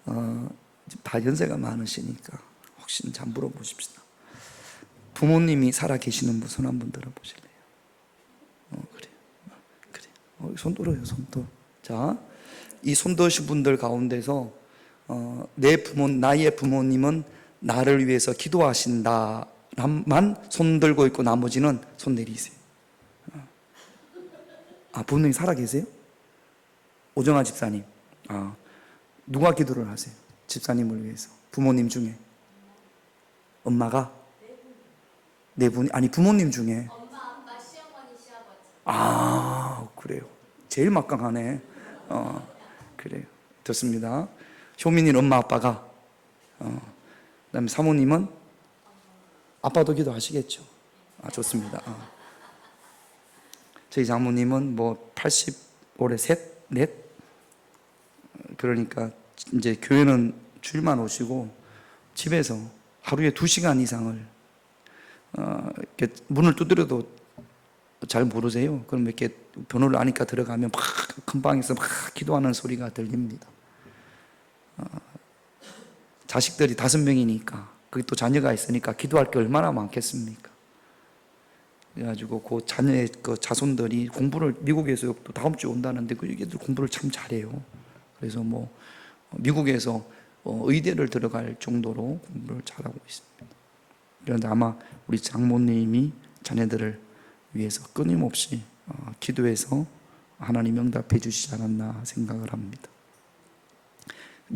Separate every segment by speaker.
Speaker 1: 다 연세가 많으시니까 혹시 잘 물어보십시다. 부모님이 살아 계시는 분 손 한번 들어보실래요? 그래. 손 들어요, 손 들어. 자, 이 손 드신 분들 가운데서 나의 부모님은 나를 위해서 기도하신다만 손 들고 있고 나머지는 손 내리세요. 부모님 살아 계세요? 오정아 집사님. 누가 기도를 하세요? 집사님을 위해서. 부모님 중에. 엄마가? 네 분이? 아니, 부모님 중에.
Speaker 2: 엄마, 아빠, 시어머니, 시아버지.
Speaker 1: 그래요. 제일 막강하네. 그래요. 좋습니다. 효민이는 엄마, 아빠가. 그 다음에 사모님은? 아빠도 기도하시겠죠. 좋습니다. 저희 장모님은 80 올해 넷? 그러니까 이제 교회는 주일만 오시고 집에서 하루에 2시간 이상을 이렇게 문을 두드려도 잘 모르세요. 그럼 이렇게 번호를 아니까 들어가면 막 큰 방에서 막 기도하는 소리가 들립니다. 자식들이 5명이니까 거기 또 자녀가 있으니까 기도할 게 얼마나 많겠습니까? 그래가지고 그 자녀의 그 자손들이 공부를 미국에서 또 다음 주에 온다는데 그 애들 공부를 참 잘해요. 그래서 미국에서 의대를 들어갈 정도로 공부를 잘하고 있습니다. 그런데 아마 우리 장모님이 자녀들을 위해서 끊임없이 기도해서 하나님 응답해 주시지 않았나 생각을 합니다.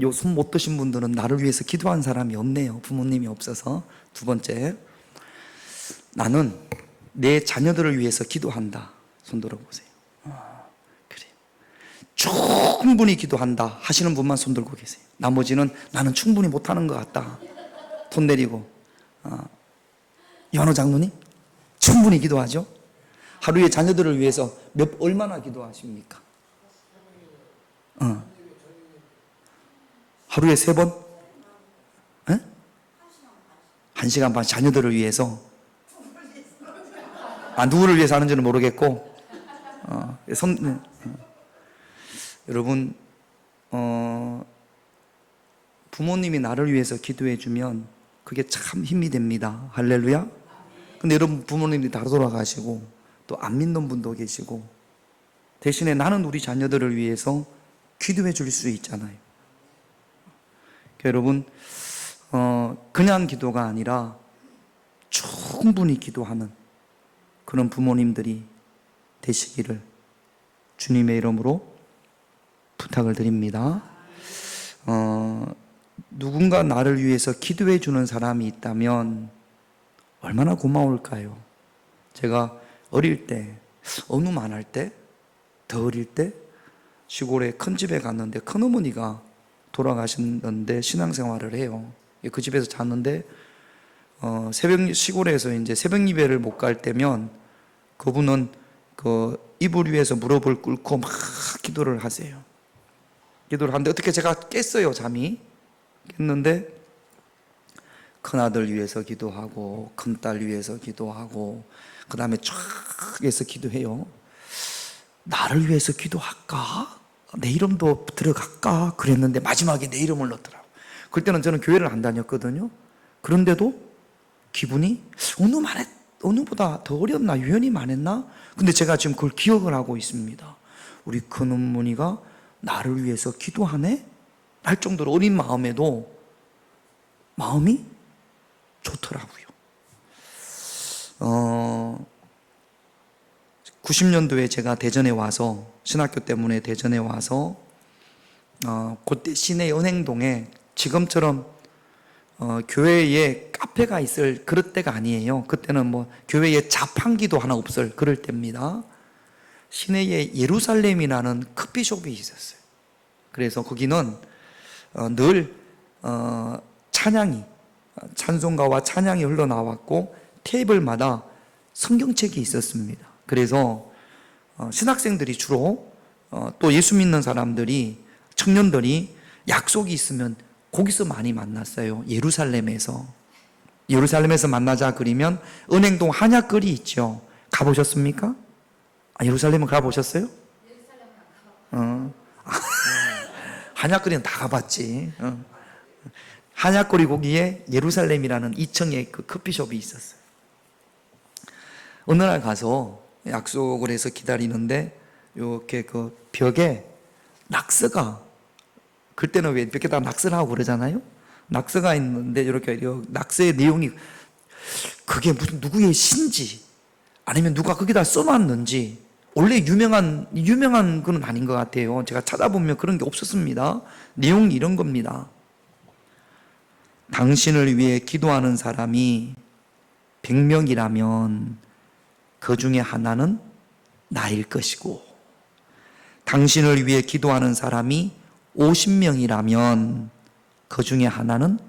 Speaker 1: 요 손 못 드신 분들은 나를 위해서 기도한 사람이 없네요. 부모님이 없어서. 두 번째, 나는 내 자녀들을 위해서 기도한다. 손 들어보세요. 그래요. 충분히 기도한다 하시는 분만 손 들고 계세요. 나머지는 나는 충분히 못하는 것 같다. 손 내리고. 이완호 장로님? 충분히 기도하죠? 하루에 자녀들을 위해서 얼마나 기도하십니까? 하루에 3번? 1시간 반 자녀들을 위해서. 누구를 위해서 하는지는 모르겠고. 여러분, 부모님이 나를 위해서 기도해 주면 그게 참 힘이 됩니다. 할렐루야. 근데 여러분 부모님이 다 돌아가시고 또 안 믿는 분도 계시고 대신에 나는 우리 자녀들을 위해서 기도해 줄 수 있잖아요. 여러분, 그냥 기도가 아니라 충분히 기도하는 그런 부모님들이 되시기를 주님의 이름으로 부탁을 드립니다. 누군가 나를 위해서 기도해 주는 사람이 있다면 얼마나 고마울까요? 제가 어릴 때, 어느 만할 때, 더 어릴 때 시골에 큰 집에 갔는데 큰 어머니가 돌아가셨는데 신앙생활을 해요. 그 집에서 잤는데 시골에서 이제 새벽 예배를 못 갈 때면 그분은 그 이불 위에서 무릎을 꿇고 막 기도를 하세요. 기도를 하는데 어떻게 제가 깼어요, 잠이. 깼는데 큰아들 위해서 기도하고 큰딸 위해서 기도하고 그 다음에 쫙 해서 기도해요. 나를 위해서 기도할까? 내 이름도 들어갈까? 그랬는데 마지막에 내 이름을 넣더라고요. 그때는 저는 교회를 안 다녔거든요. 그런데도 기분이 어느보다 더 어렸나? 유연이 많았나? 근데 제가 지금 그걸 기억을 하고 있습니다. 우리 큰 어머니가 나를 위해서 기도하네? 할 정도로 어린 마음에도 마음이 좋더라고요. 90년도에 제가 대전에 와서 신학교 때문에 대전에 와서 그때 시내 은행동에 지금처럼 교회에 카페가 있을 그럴 때가 아니에요. 그때는 교회에 자판기도 하나 없을 그럴 때입니다. 시내에 예루살렘이라는 커피숍이 있었어요. 그래서 거기는 늘 찬송가와 찬양이 흘러나왔고 테이블마다 성경책이 있었습니다. 그래서 신학생들이 주로 또 예수 믿는 사람들이 청년들이 약속이 있으면 거기서 많이 만났어요. 예루살렘에서 만나자 그러면 은행동 한약거리 있죠. 가보셨습니까? 예루살렘은 가보셨어요? 한약거리는 다 가봤지. 한약거리 거기에 예루살렘이라는 2층에 그 커피숍이 있었어요. 어느 날 가서 약속을 해서 기다리는데 이렇게 그 벽에 낙서가, 그때는 왜 벽에다 낙서를 하고 그러잖아요. 낙서가 있는데 이렇게 낙서의 내용이 그게 무슨 누구의 시인지 아니면 누가 거기다 써놨는지, 원래 유명한 건 아닌 것 같아요. 제가 찾아보면 그런 게 없었습니다. 내용이 이런 겁니다. 당신을 위해 기도하는 사람이 100명이라면 그 중에 하나는 나일 것이고, 당신을 위해 기도하는 사람이 50명이라면 그 중에 하나는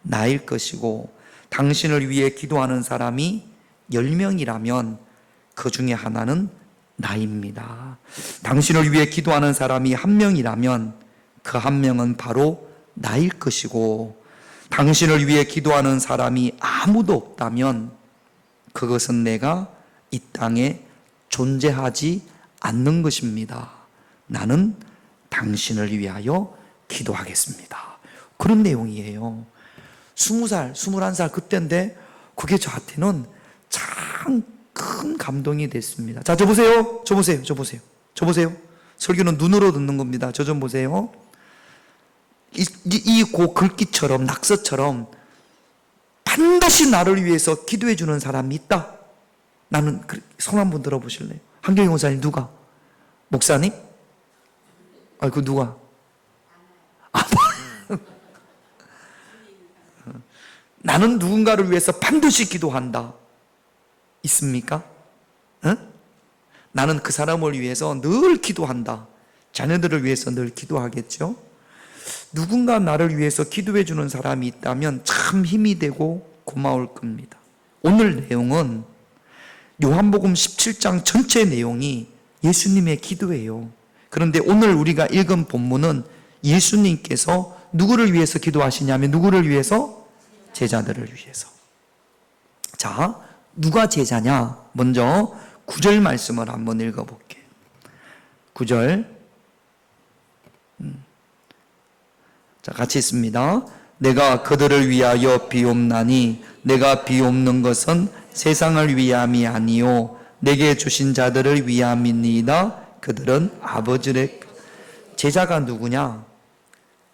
Speaker 1: 나일 것이고, 당신을 위해 기도하는 사람이 10명이라면 그 중에 하나는 나입니다. 당신을 위해 기도하는 사람이 1명이라면 그 1명은 바로 나일 것이고, 당신을 위해 기도하는 사람이 아무도 없다면 그것은 내가 이 땅에 존재하지 않는 것입니다. 나는 당신을 위하여 기도하겠습니다. 그런 내용이에요. 20살, 21살 그때인데 그게 저한테는 참 큰 감동이 됐습니다. 자, 저 보세요. 설교는 눈으로 듣는 겁니다. 저 좀 보세요. 이 글귀처럼, 낙서처럼 반드시 나를 위해서 기도해 주는 사람이 있다. 나는 손 한번 들어보실래요? 한경희 목사님 누가? 목사님? 그 누가? 나는 누군가를 위해서 반드시 기도한다. 있습니까? 응? 나는 그 사람을 위해서 늘 기도한다. 자녀들을 위해서 늘 기도하겠죠? 누군가 나를 위해서 기도해 주는 사람이 있다면 참 힘이 되고 고마울 겁니다. 오늘 내용은 요한복음 17장 전체 내용이 예수님의 기도예요. 그런데 오늘 우리가 읽은 본문은 예수님께서 누구를 위해서 기도하시냐면, 누구를 위해서? 제자들을 위해서. 자, 누가 제자냐? 먼저 9절 말씀을 한번 읽어볼게요. 9절. 자, 같이 있습니다. 내가 그들을 위하여 비옵나니 내가 비옵는 것은 세상을 위함이 아니요 내게 주신 자들을 위함이니이다. 그들은 아버지의. 제자가 누구냐?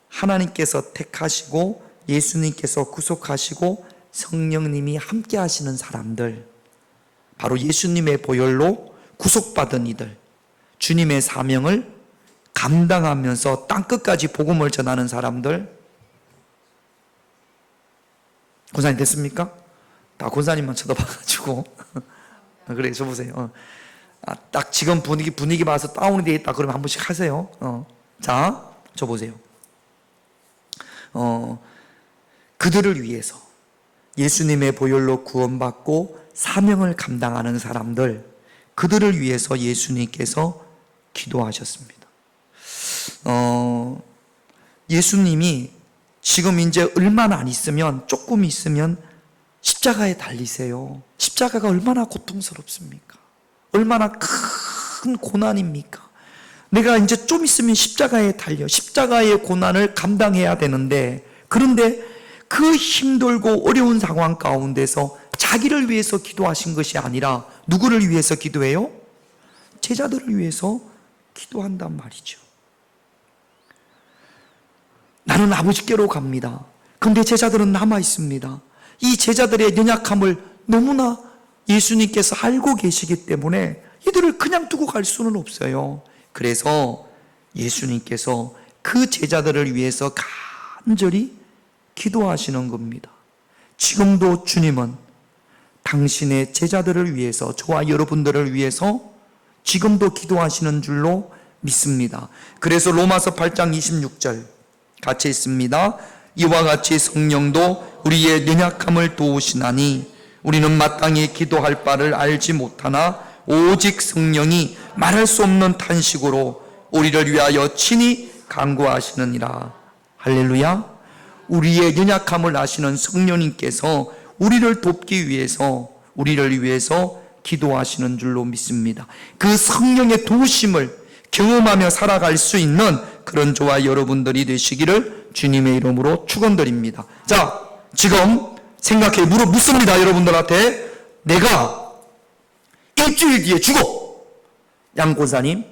Speaker 1: 하나님께서 택하시고 예수님께서 구속하시고 성령님이 함께 하시는 사람들, 바로 예수님의 보혈로 구속받은 이들, 주님의 사명을 감당하면서 땅끝까지 복음을 전하는 사람들. 권사님 됐습니까? 다 권사님만 쳐다봐가지고 그래, 저 보세요. 딱 지금 분위기 봐서 다운이 되어 있다 그러면 한 번씩 하세요. 자, 저 보세요. 그들을 위해서 예수님의 보혈로 구원받고 사명을 감당하는 사람들, 그들을 위해서 예수님께서 기도하셨습니다. 예수님이 지금 이제 얼마나 안 있으면, 조금 있으면 십자가에 달리세요. 십자가가 얼마나 고통스럽습니까? 얼마나 큰 고난입니까? 내가 이제 좀 있으면 십자가에 달려 십자가의 고난을 감당해야 되는데, 그런데 그 힘들고 어려운 상황 가운데서 자기를 위해서 기도하신 것이 아니라 누구를 위해서 기도해요? 제자들을 위해서 기도한단 말이죠. 나는 아버지께로 갑니다. 그런데 제자들은 남아 있습니다. 이 제자들의 연약함을 너무나 예수님께서 알고 계시기 때문에 이들을 그냥 두고 갈 수는 없어요. 그래서 예수님께서 그 제자들을 위해서 간절히 기도하시는 겁니다. 지금도 주님은 당신의 제자들을 위해서, 저와 여러분들을 위해서 지금도 기도하시는 줄로 믿습니다. 그래서 로마서 8장 26절 같이 있습니다. 이와 같이 성령도 우리의 연약함을 도우시나니 우리는 마땅히 기도할 바를 알지 못하나 오직 성령이 말할 수 없는 탄식으로 우리를 위하여 친히 간구하시느니라. 할렐루야. 우리의 연약함을 아시는 성령님께서 우리를 돕기 위해서, 우리를 위해서 기도하시는 줄로 믿습니다. 그 성령의 도우심을, 경험하며 살아갈 수 있는 그런 저와 여러분들이 되시기를 주님의 이름으로 축원드립니다. 자, 지금 생각해 묻습니다. 여러분들한테. 내가 일주일 뒤에 죽어. 양 권사님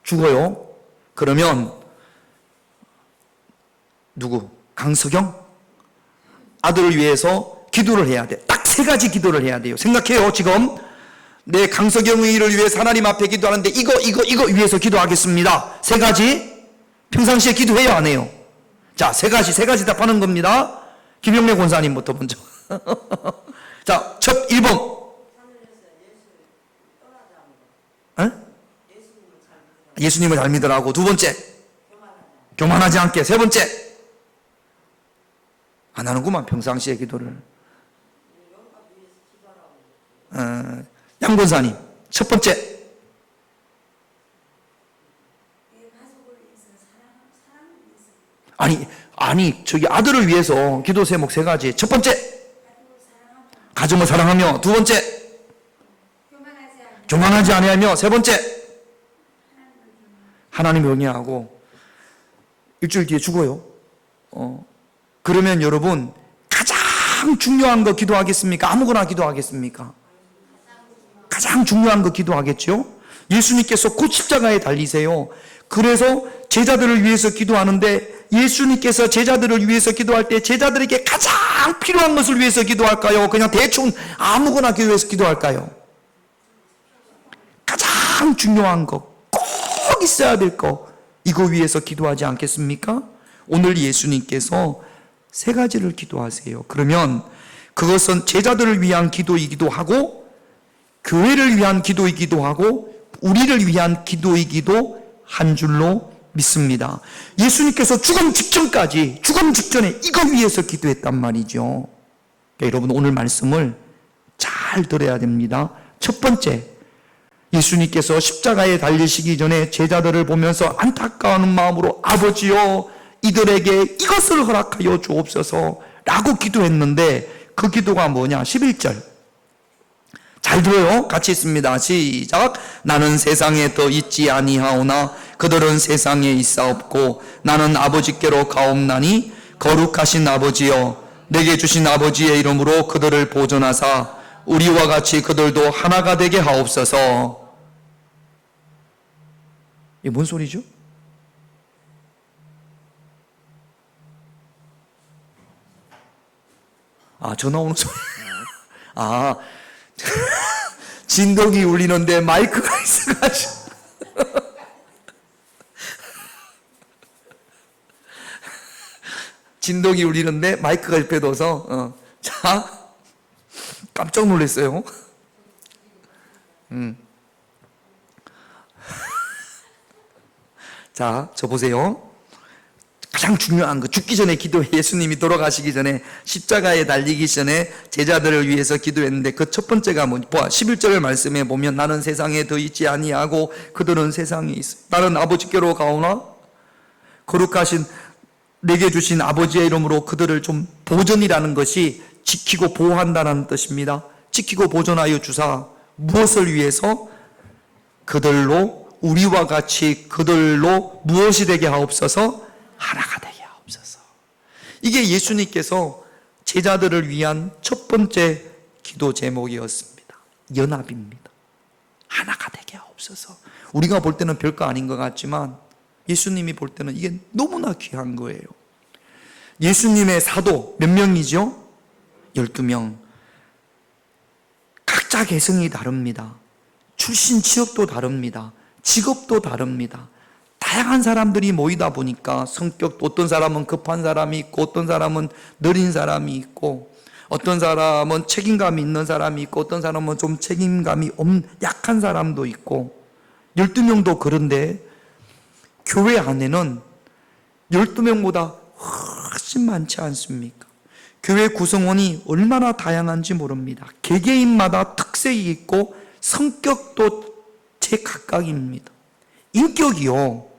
Speaker 1: 죽어요. 그러면 누구? 강석영? 아들을 위해서 기도를 해야 돼. 딱 3가지 기도를 해야 돼요. 생각해요. 지금 내 강석영의 일을 위해서 하나님 앞에 기도하는데 이거 위해서 기도하겠습니다. 3가지 평상시에 기도해요, 안 해요? 자, 3가지 답하는 겁니다. 김영래 권사님부터 먼저. 자, 첫 1번. 예수님을 잘 믿으라고. 2번째, 교만하지 않게. 3번째, 안 하는구만 평상시에 기도를. 양 권사님 첫 번째. 아니 저기 아들을 위해서 기도 제목 3가지. 첫 번째, 가정을 사랑하며. 2번째, 교만하지 아니하며. 3번째, 하나님을 영위하고. 일주일 뒤에 죽어요. 그러면 여러분 가장 중요한 거 기도하겠습니까? 아무거나 기도하겠습니까? 가장 중요한 거 기도하겠죠? 예수님께서 곧 십자가에 달리세요. 그래서 제자들을 위해서 기도하는데 예수님께서 제자들을 위해서 기도할 때 제자들에게 가장 필요한 것을 위해서 기도할까요? 그냥 대충 아무거나 위해서 기도할까요? 가장 중요한 거, 꼭 있어야 될 거, 이거 위해서 기도하지 않겠습니까? 오늘 예수님께서 3가지를 기도하세요. 그러면 그것은 제자들을 위한 기도이기도 하고 교회를 위한 기도이기도 하고 우리를 위한 기도이기도 한 줄로 믿습니다. 예수님께서 죽음 직전에 이거 위해서 기도했단 말이죠. 그러니까 여러분 오늘 말씀을 잘 들어야 됩니다. 첫 번째, 예수님께서 십자가에 달리시기 전에 제자들을 보면서 안타까운 마음으로 아버지여 이들에게 이것을 허락하여 주옵소서 라고 기도했는데 그 기도가 뭐냐? 11절 잘 들어요. 같이 있습니다. 시작. 나는 세상에 더 있지 아니하오나 그들은 세상에 있사옵고 나는 아버지께로 가옵나니 거룩하신 아버지여 내게 주신 아버지의 이름으로 그들을 보존하사 우리와 같이 그들도 하나가 되게 하옵소서. 이게 뭔 소리죠? 전화 오는 소리. 진동이 울리는데 마이크가 있어가지고. 진동이 울리는데 마이크가 옆에 둬서, 자, 깜짝 놀랐어요. 자, 저 보세요. 가장 중요한 거, 죽기 전에 기도해. 예수님이 돌아가시기 전에 십자가에 달리기 전에 제자들을 위해서 기도했는데 그 첫 번째가 뭐냐? 11절 말씀에 보면 나는 세상에 더 있지 아니하고 그들은 세상에 있어. 나는 아버지께로 가오나 거룩하신 내게 주신 아버지의 이름으로 그들을 좀 보존이라는 것이 지키고 보호한다는 뜻입니다. 지키고 보존하여 주사 무엇을 위해서? 그들로 우리와 같이 그들로 무엇이 되게 하옵소서? 하나가 되게 하옵소서. 이게 예수님께서 제자들을 위한 첫 번째 기도 제목이었습니다. 연합입니다. 하나가 되게 하옵소서. 우리가 볼 때는 별거 아닌 것 같지만 예수님이 볼 때는 이게 너무나 귀한 거예요. 예수님의 사도 몇 명이죠? 12명. 각자 개성이 다릅니다. 출신 지역도 다릅니다. 직업도 다릅니다. 다양한 사람들이 모이다 보니까 성격도 어떤 사람은 급한 사람이 있고 어떤 사람은 느린 사람이 있고 어떤 사람은 책임감이 있는 사람이 있고 어떤 사람은 좀 책임감이 약한 사람도 있고 12명도 그런데 교회 안에는 12명보다 훨씬 많지 않습니까? 교회 구성원이 얼마나 다양한지 모릅니다. 개개인마다 특색이 있고 성격도 제각각입니다. 인격도요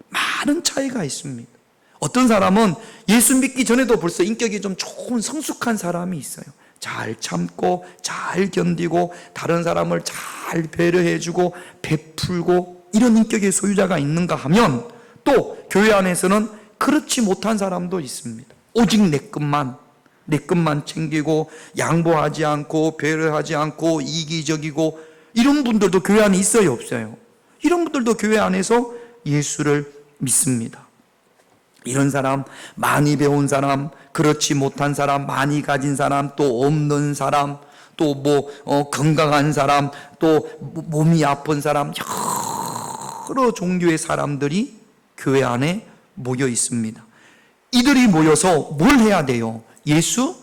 Speaker 1: 많은 차이가 있습니다. 어떤 사람은 예수 믿기 전에도 벌써 인격이 좀 좋은 성숙한 사람이 있어요. 잘 참고 잘 견디고 다른 사람을 잘 배려해주고 베풀고 이런 인격의 소유자가 있는가 하면 또 교회 안에서는 그렇지 못한 사람도 있습니다. 오직 내 것만 챙기고 양보하지 않고 배려하지 않고 이기적이고 이런 분들도 교회 안에 있어요, 없어요? 이런 분들도 교회 안에서 예수를 믿습니다. 이런 사람, 많이 배운 사람, 그렇지 못한 사람, 많이 가진 사람, 또 없는 사람, 또 건강한 사람, 또 몸이 아픈 사람, 여러 종류의 사람들이 교회 안에 모여 있습니다. 이들이 모여서 뭘 해야 돼요? 예수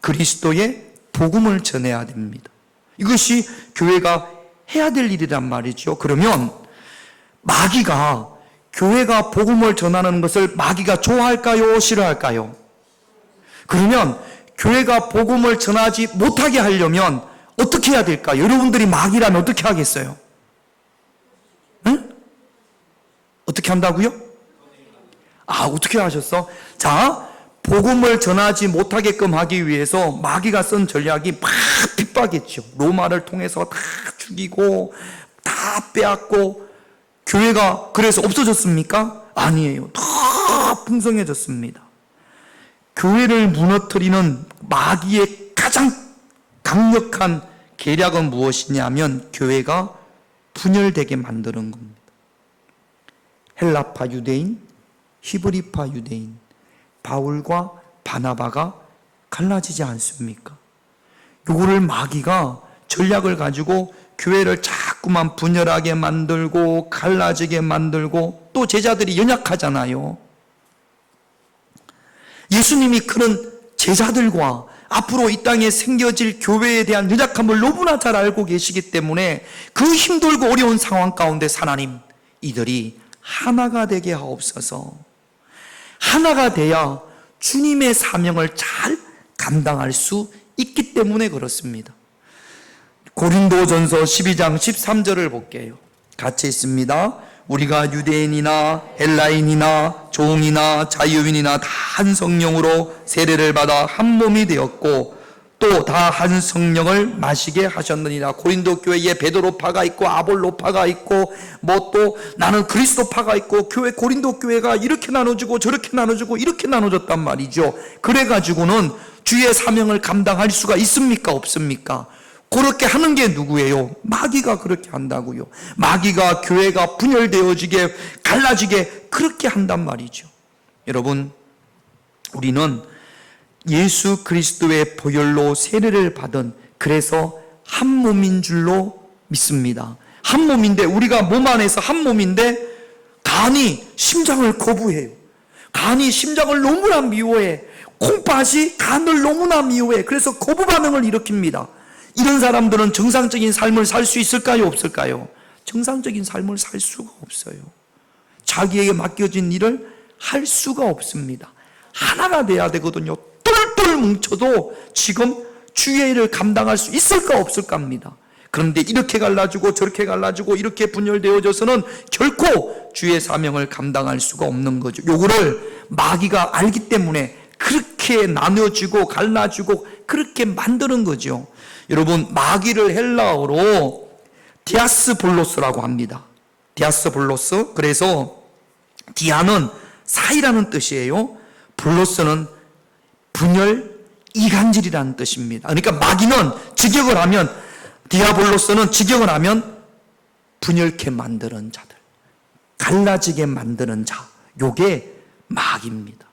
Speaker 1: 그리스도의 복음을 전해야 됩니다. 이것이 교회가 해야 될 일이란 말이죠. 그러면 마귀가 교회가 복음을 전하는 것을 마귀가 좋아할까요? 싫어할까요? 그러면 교회가 복음을 전하지 못하게 하려면 어떻게 해야 될까요? 여러분들이 마귀라면 어떻게 하겠어요? 응? 어떻게 한다고요? 어떻게 하셨어? 자, 복음을 전하지 못하게끔 하기 위해서 마귀가 쓴 전략이 막 핍박했죠. 로마를 통해서 다 죽이고 다 빼앗고 교회가 그래서 없어졌습니까? 아니에요. 더 풍성해졌습니다. 교회를 무너뜨리는 마귀의 가장 강력한 계략은 무엇이냐면 교회가 분열되게 만드는 겁니다. 헬라파 유대인, 히브리파 유대인, 바울과 바나바가 갈라지지 않습니까? 요거를 마귀가 전략을 가지고 교회를 자꾸만 분열하게 만들고 갈라지게 만들고 또 제자들이 연약하잖아요. 예수님이 그런 제자들과 앞으로 이 땅에 생겨질 교회에 대한 연약함을 너무나 잘 알고 계시기 때문에 그 힘들고 어려운 상황 가운데 하나님, 이들이 하나가 되게 하옵소서. 하나가 돼야 주님의 사명을 잘 감당할 수 있기 때문에 그렇습니다. 고린도전서 12장 13절을 볼게요. 같이 있습니다. 우리가 유대인이나 헬라인이나 종이나 자유인이나 다 한 성령으로 세례를 받아 한 몸이 되었고 또 다 한 성령을 마시게 하셨느니라. 고린도 교회에 베드로파가 있고 아볼로파가 있고 또 나는 그리스도파가 있고 교회 고린도 교회가 이렇게 나눠지고 저렇게 나눠지고 이렇게 나눠졌단 말이죠. 그래가지고는 주의 사명을 감당할 수가 있습니까? 없습니까? 그렇게 하는 게 누구예요? 마귀가 그렇게 한다고요. 마귀가 교회가 분열되어지게 갈라지게 그렇게 한단 말이죠. 여러분, 우리는 예수 그리스도의 보혈로 세례를 받은, 그래서 한 몸인 줄로 믿습니다. 한 몸인데, 우리가 몸 안에서 한 몸인데 간이 심장을 거부해요. 간이 심장을 너무나 미워해. 콩팥이 간을 너무나 미워해. 그래서 거부 반응을 일으킵니다. 이런 사람들은 정상적인 삶을 살 수 있을까요? 없을까요? 정상적인 삶을 살 수가 없어요. 자기에게 맡겨진 일을 할 수가 없습니다. 하나가 돼야 되거든요. 똘똘 뭉쳐도 지금 주의 일을 감당할 수 있을까 없을까 합니다. 그런데 이렇게 갈라지고 저렇게 갈라지고 이렇게 분열되어져서는 결코 주의 사명을 감당할 수가 없는 거죠. 요거를 마귀가 알기 때문에 그렇게 나눠지고 갈라지고 그렇게 만드는 거죠. 여러분, 마귀를 헬라어로 디아스볼로스라고 합니다. 디아스볼로스. 그래서 디아는 사이라는 뜻이에요. 볼로스는 분열, 이간질이라는 뜻입니다. 그러니까 마귀는 직역을 하면, 디아볼로스는 직역을 하면 분열케 만드는 자들, 갈라지게 만드는 자, 요게 마귀입니다.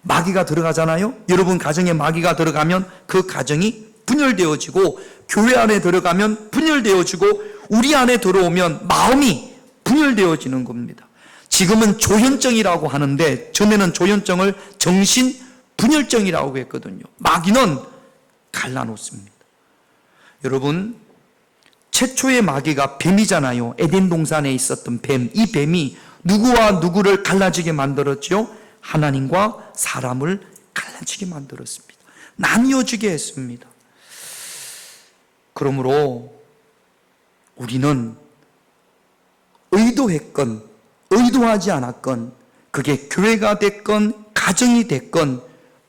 Speaker 1: 마귀가 들어가잖아요. 여러분 가정에 마귀가 들어가면 그 가정이 분열되어지고, 교회 안에 들어가면 분열되어지고, 우리 안에 들어오면 마음이 분열되어지는 겁니다. 지금은 조현증이라고 하는데 전에는 조현증을 정신분열증이라고 했거든요. 마귀는 갈라놓습니다. 여러분, 최초의 마귀가 뱀이잖아요. 에덴 동산에 있었던 뱀. 이 뱀이 누구와 누구를 갈라지게 만들었죠? 하나님과 사람을 갈라지게 만들었습니다. 나뉘어지게 했습니다. 그러므로 우리는 의도했건 의도하지 않았건, 그게 교회가 됐건 가정이 됐건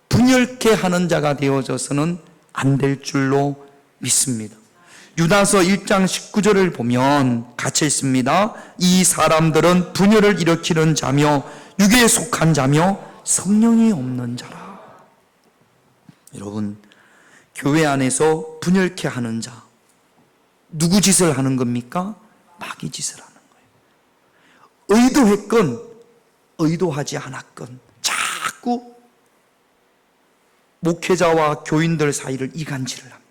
Speaker 1: 분열케 하는 자가 되어져서는 안 될 줄로 믿습니다. 유다서 1장 19절을 보면 같이 읽습니다. 이 사람들은 분열을 일으키는 자며 육에 속한 자며 성령이 없는 자라. 여러분, 교회 안에서 분열케 하는 자, 누구 짓을 하는 겁니까? 마귀 짓을 하는 거예요. 의도했건 의도하지 않았건 자꾸 목회자와 교인들 사이를 이간질을 합니다.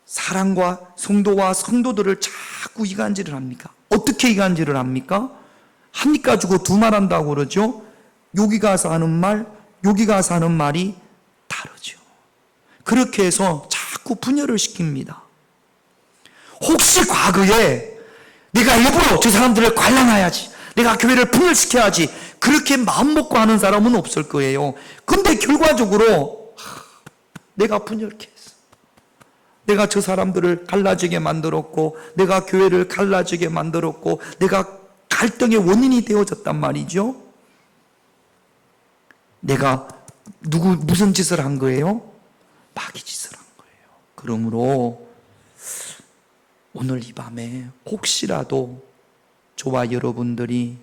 Speaker 1: 사랑과 성도와 성도들을 자꾸 이간질을 합니까? 어떻게 이간질을 합니까? 한 입 가지고 두 말 한다고 그러죠. 여기 가서 하는 말, 여기 가서 하는 말이 다르죠. 그렇게 해서 자꾸 분열을 시킵니다. 혹시 과거에 내가 일부러 저 사람들을 관람해야지, 내가 교회를 분열시켜야지, 그렇게 마음먹고 하는 사람은 없을 거예요. 근데 결과적으로 내가 분열케 했어. 내가 저 사람들을 갈라지게 만들었고, 내가 교회를 갈라지게 만들었고, 내가 갈등의 원인이 되어졌단 말이죠. 내가 무슨 짓을 한 거예요? 마귀 짓을 한 거예요. 그러므로 오늘 이 밤에 혹시라도 저와 여러분들이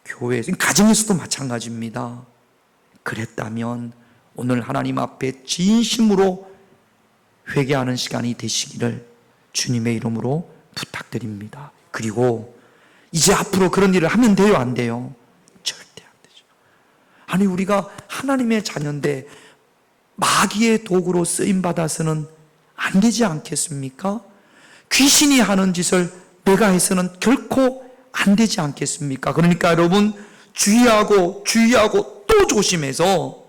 Speaker 1: 교회, 가정에서도 마찬가지입니다. 그랬다면 오늘 하나님 앞에 진심으로 회개하는 시간이 되시기를 주님의 이름으로 부탁드립니다. 그리고 이제 앞으로 그런 일을 하면 돼요, 안 돼요? 절대 안 되죠. 아니, 우리가 하나님의 자녀인데 마귀의 도구로 쓰임받아서는 안 되지 않겠습니까? 귀신이 하는 짓을 내가 해서는 결코 안 되지 않겠습니까? 그러니까 여러분, 주의하고 또 조심해서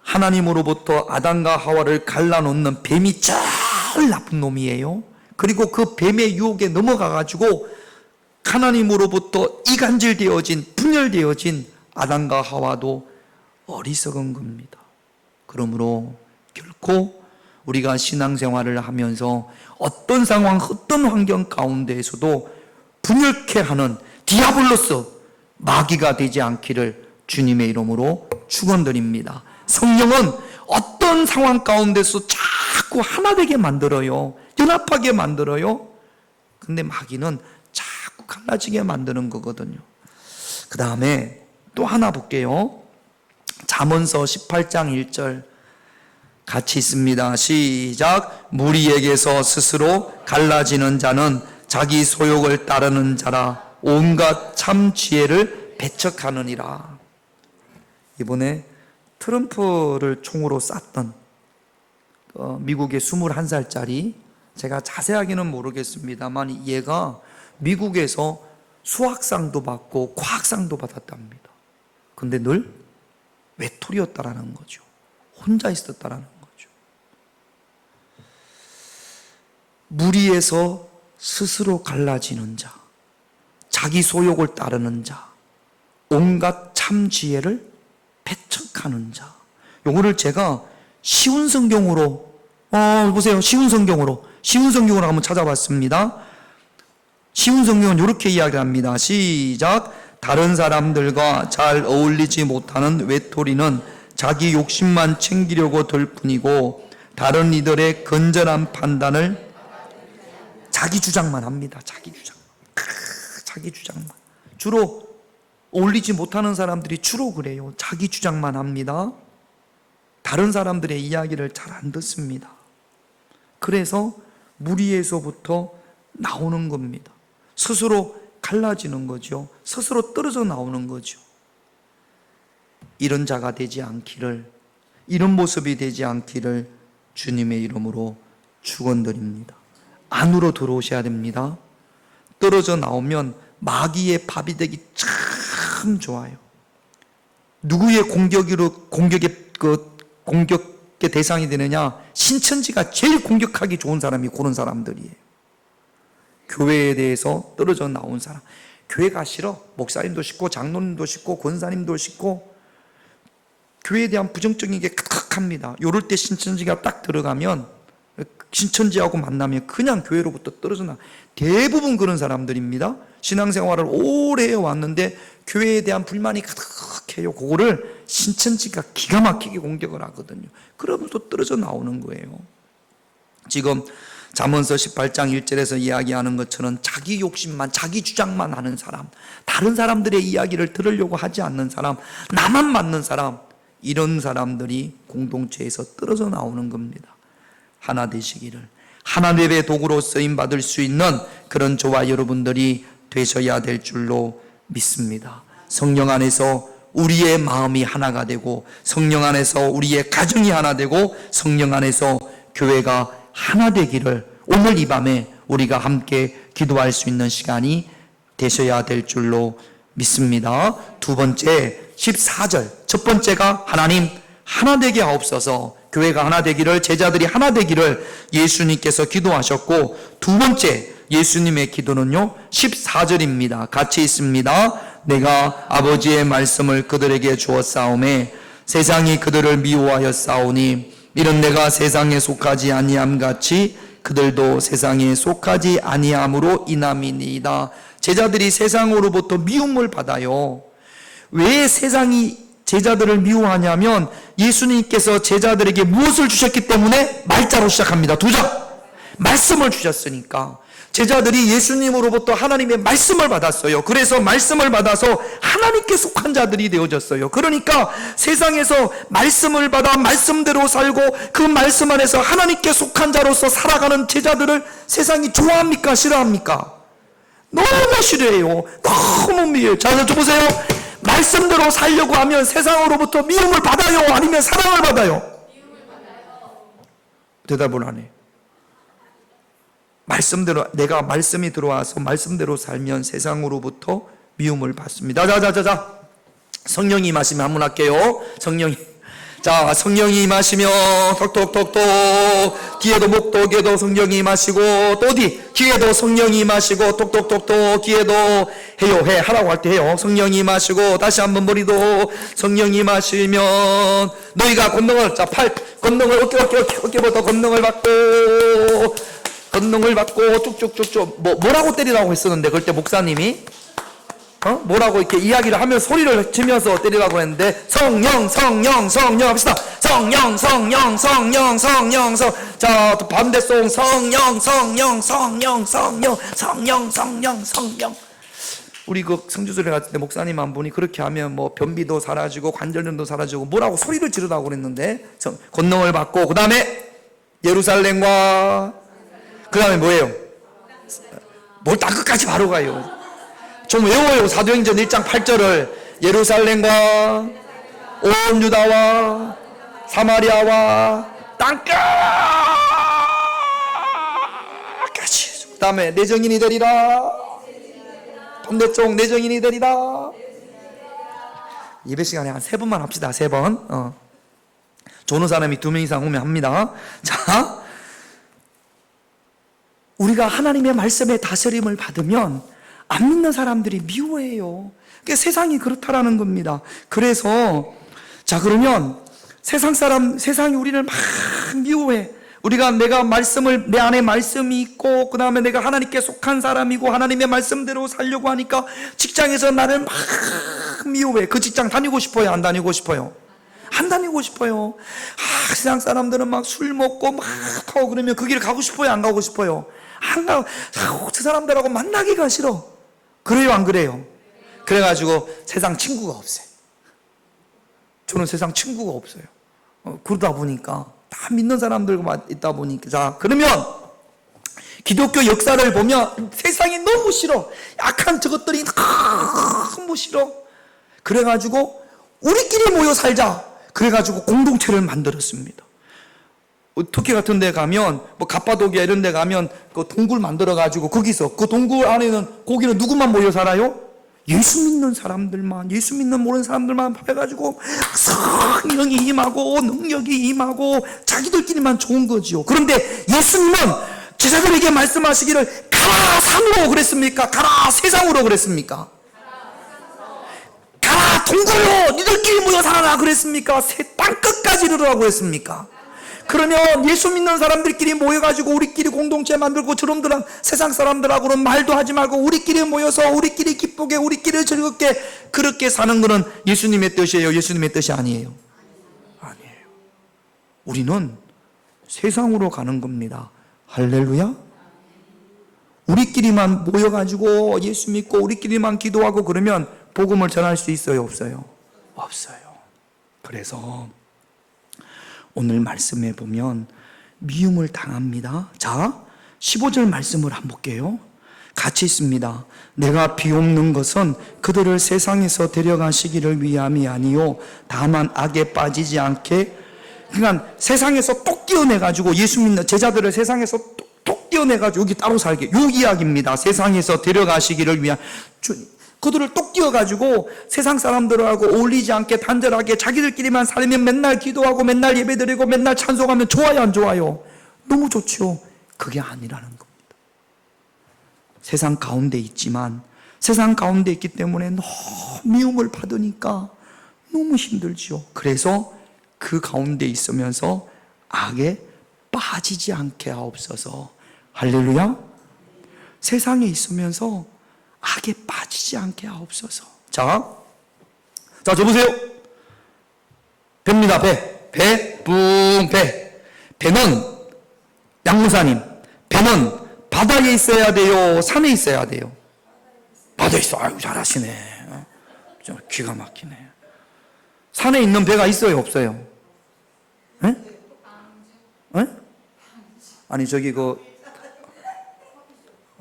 Speaker 1: 하나님으로부터 아담과 하와를 갈라놓는 뱀이 제일 나쁜 놈이에요. 그리고 그 뱀의 유혹에 넘어가가지고 하나님으로부터 이간질되어진, 분열되어진 아담과 하와도 어리석은 겁니다. 그러므로 결코 우리가 신앙생활을 하면서 어떤 상황, 어떤 환경 가운데에서도 분열케 하는 디아블로스, 마귀가 되지 않기를 주님의 이름으로 축원드립니다. 성령은 어떤 상황 가운데서 자꾸 하나 되게 만들어요. 연합하게 만들어요. 근데 마귀는 자꾸 갈라지게 만드는 거거든요. 그 다음에 또 하나 볼게요. 잠언서 18장 1절 같이 있습니다. 시작. 무리에게서 스스로 갈라지는 자는 자기 소욕을 따르는 자라 온갖 참 지혜를 배척하느니라. 이번에 트럼프를 총으로 쐈던 미국의 21살짜리, 제가 자세하게는 모르겠습니다만 얘가 미국에서 수학상도 받고 과학상도 받았답니다. 근데 늘 외톨이였다라는 거죠. 혼자 있었다라는 거죠. 무리에서 스스로 갈라지는 자, 자기 소욕을 따르는 자, 온갖 참 지혜를 배척하는 자. 요거를 제가 쉬운 성경으로 보세요. 쉬운 성경으로 한번 찾아봤습니다. 쉬운 성경은 이렇게 이야기합니다. 시작. 다른 사람들과 잘 어울리지 못하는 외톨이는 자기 욕심만 챙기려고 들 뿐이고 다른 이들의 건전한 판단을 자기 주장만 합니다. 자기 주장만. 주로 어울리지 못하는 사람들이 주로 그래요. 자기 주장만 합니다. 다른 사람들의 이야기를 잘 안 듣습니다. 그래서 무리에서부터 나오는 겁니다. 스스로 갈라지는 거죠. 스스로 떨어져 나오는 거죠. 이런 자가 되지 않기를, 이런 모습이 되지 않기를 주님의 이름으로 축원드립니다. 안으로 들어오셔야 됩니다. 떨어져 나오면 마귀의 밥이 되기 참 좋아요. 누구의 공격의 대상이 되느냐? 신천지가 제일 공격하기 좋은 사람이 그런 사람들이에요. 교회에 대해서 떨어져 나온 사람. 교회가 싫어. 목사님도 싫고 장로님도 싫고 권사님도 싫고 교회에 대한 부정적인 게 각각합니다. 요럴 때 신천지가 딱 들어가면, 신천지하고 만나면 그냥 교회로부터 떨어져 나. 대부분 그런 사람들입니다. 신앙생활을 오래 해왔는데 교회에 대한 불만이 가득해. 공격해요. 그거를 신천지가 기가 막히게 공격을 하거든요. 그러면 또 떨어져 나오는 거예요. 지금 잠언서 18장 1절에서 이야기하는 것처럼 자기 욕심만, 자기 주장만 하는 사람, 다른 사람들의 이야기를 들으려고 하지 않는 사람, 나만 맞는 사람, 이런 사람들이 공동체에서 떨어져 나오는 겁니다. 하나 되시기를, 하나님의 도구로 쓰임받을 수 있는 그런 저와 여러분들이 되셔야 될 줄로 믿습니다. 성령 안에서 우리의 마음이 하나가 되고, 성령 안에서 우리의 가정이 하나 되고, 성령 안에서 교회가 하나 되기를 오늘 이 밤에 우리가 함께 기도할 수 있는 시간이 되셔야 될 줄로 믿습니다. 두 번째 14절, 첫 번째가 하나님 하나 되게 하옵소서, 교회가 하나 되기를, 제자들이 하나 되기를 예수님께서 기도하셨고, 두 번째 예수님의 기도는요 14절입니다. 같이 있습니다. 내가 아버지의 말씀을 그들에게 주었사오매 세상이 그들을 미워하였사오니 이런 내가 세상에 속하지 아니함 같이 그들도 세상에 속하지 아니함으로 인함이니이다. 제자들이 세상으로부터 미움을 받아요. 왜 세상이 제자들을 미워하냐면 예수님께서 제자들에게 무엇을 주셨기 때문에 말자로 시작합니다. 두 장, 말씀을 주셨으니까. 제자들이 예수님으로부터 하나님의 말씀을 받았어요. 그래서 말씀을 받아서 하나님께 속한 자들이 되어졌어요. 그러니까 세상에서 말씀을 받아 말씀대로 살고 그 말씀 안에서 하나님께 속한 자로서 살아가는 제자들을 세상이 좋아합니까? 싫어합니까? 너무 싫어해요. 너무 미워요. 자, 여쭤보세요. 말씀대로 살려고 하면 세상으로부터 미움을 받아요? 아니면 사랑을 받아요?
Speaker 2: 미움을 받아요.
Speaker 1: 대답을 안 해. 말씀대로, 내가 말씀이 들어와서 말씀대로 살면 세상으로부터 미움을 받습니다. 자. 성령이 임하시면 한번 할게요. 성령이 임하시면 톡톡톡톡, 귀에도 목독에도 성령이 임하시고, 또 어디? 귀에도 성령이 임하시고, 톡톡톡톡, 귀에도 하라고 할 때 해요. 성령이 임하시고, 다시 한번 머리도 성령이 임하시면 너희가 권능을, 권능을 어깨부터 권능을 받고 쭉쭉쭉쭉 뭐라고 때리라고 했었는데, 그때 목사님이 뭐라고 이렇게 이야기를 하면 소리를 치면서 때리라고 했는데, 성령 합시다. 성령. 자, 반대송 성령. 우리 그 성주소리 갔을 때 목사님 한 분이 그렇게 하면 뭐 변비도 사라지고 관절염도 사라지고 뭐라고 소리를 지르라고 그랬는데, 권능을 받고, 그 다음에 예루살렘과, 그 다음에 뭐예요? 뭘 다 끝까지 바로 가요. 좀 외워요. 사도행전 1장 8절을. 예루살렘과 온 유다와 사마리아와 땅끝까지. 그 다음에 내 증인이 되리라. 반대쪽 내 증인이 되리라. 예배 시간에 한 3번만 합시다. 3번. 조는 사람이 2명 이상 오면 합니다. 자, 우리가 하나님의 말씀에 다스림을 받으면 안 믿는 사람들이 미워해요. 그러니까 세상이 그렇다라는 겁니다. 그래서 자, 그러면 세상이 우리를 막 미워해. 내가 말씀을, 내 안에 말씀이 있고, 그 다음에 내가 하나님께 속한 사람이고 하나님의 말씀대로 살려고 하니까 직장에서 나를 막 미워해. 그 직장 다니고 싶어요? 안 다니고 싶어요? 안 다니고 싶어요. 세상 사람들은 막 술 먹고 막 하고 그러면 그 길 가고 싶어요? 안 가고 싶어요? 안 가고, 저 사람들하고 만나기가 싫어. 그래요? 안 그래요? 그래가지고 세상 친구가 없어요. 저는 세상 친구가 없어요. 그러다 보니까 다 믿는 사람들과 있다 보니까. 자, 그러면 기독교 역사를 보면 세상이 너무 싫어. 약한 저것들이 너무 싫어. 그래가지고 우리끼리 모여 살자. 그래가지고 공동체를 만들었습니다. 터키 같은 데 가면, 뭐 갑바도기아 이런 데 가면 그 동굴 만들어가지고 거기서 그 동굴 안에는 거기는 누구만 모여 살아요? 예수 믿는 사람들만, 예수 믿는 모르는 사람들만 해가지고 성령이 임하고 능력이 임하고 자기들끼리만 좋은 거지요. 그런데 예수님은 제자들에게 말씀하시기를 가라 산으로 그랬습니까? 가라 세상으로 그랬습니까? 가라 동굴로 니들끼리 모여 살아라 그랬습니까? 땅끝까지 이르라고 했습니까? 그러면 예수 믿는 사람들끼리 모여가지고 우리끼리 공동체 만들고 저놈들은 세상 사람들하고는 말도 하지 말고 우리끼리 모여서 우리끼리 기쁘게 우리끼리 즐겁게 그렇게 사는 것은 예수님의 뜻이에요? 예수님의 뜻이 아니에요? 아니에요. 우리는 세상으로 가는 겁니다. 할렐루야. 우리끼리만 모여가지고 예수 믿고 우리끼리만 기도하고 그러면 복음을 전할 수 있어요? 없어요? 없어요. 그래서 오늘 말씀에 보면 미움을 당합니다. 자, 15절 말씀을 한번 볼게요. 같이 있습니다. 내가 비옵는 것은 그들을 세상에서 데려가시기를 위함이 아니요 다만 악에 빠지지 않게. 그러니까 세상에서 똑 떼어내가지고 예수 믿는 제자들을 세상에서 똑 떼어내가지고 여기 따로 살게, 요 이야기입니다. 세상에서 데려가시기를 위한. 그들을 똑 띄워가지고 세상 사람들하고 어울리지 않게 단절하게 자기들끼리만 살면 맨날 기도하고 맨날 예배드리고 맨날 찬송하면 좋아요 안 좋아요? 너무 좋죠. 그게 아니라는 겁니다. 세상 가운데 있지만 세상 가운데 있기 때문에 너무 미움을 받으니까 너무 힘들지요. 그래서 그 가운데 있으면서 악에 빠지지 않게 하옵소서. 할렐루야. 세상에 있으면서 악에 빠지지 않게 하옵소서. 자, 저 보세요. 배입니다. 배. 배는 양무사님, 배는 바다에 있어야 돼요? 산에 있어야 돼요? 바다에 있어. 아유, 잘하시네. 좀 기가 막히네. 산에 있는 배가 있어요? 없어요? 에? 에? 아니 저기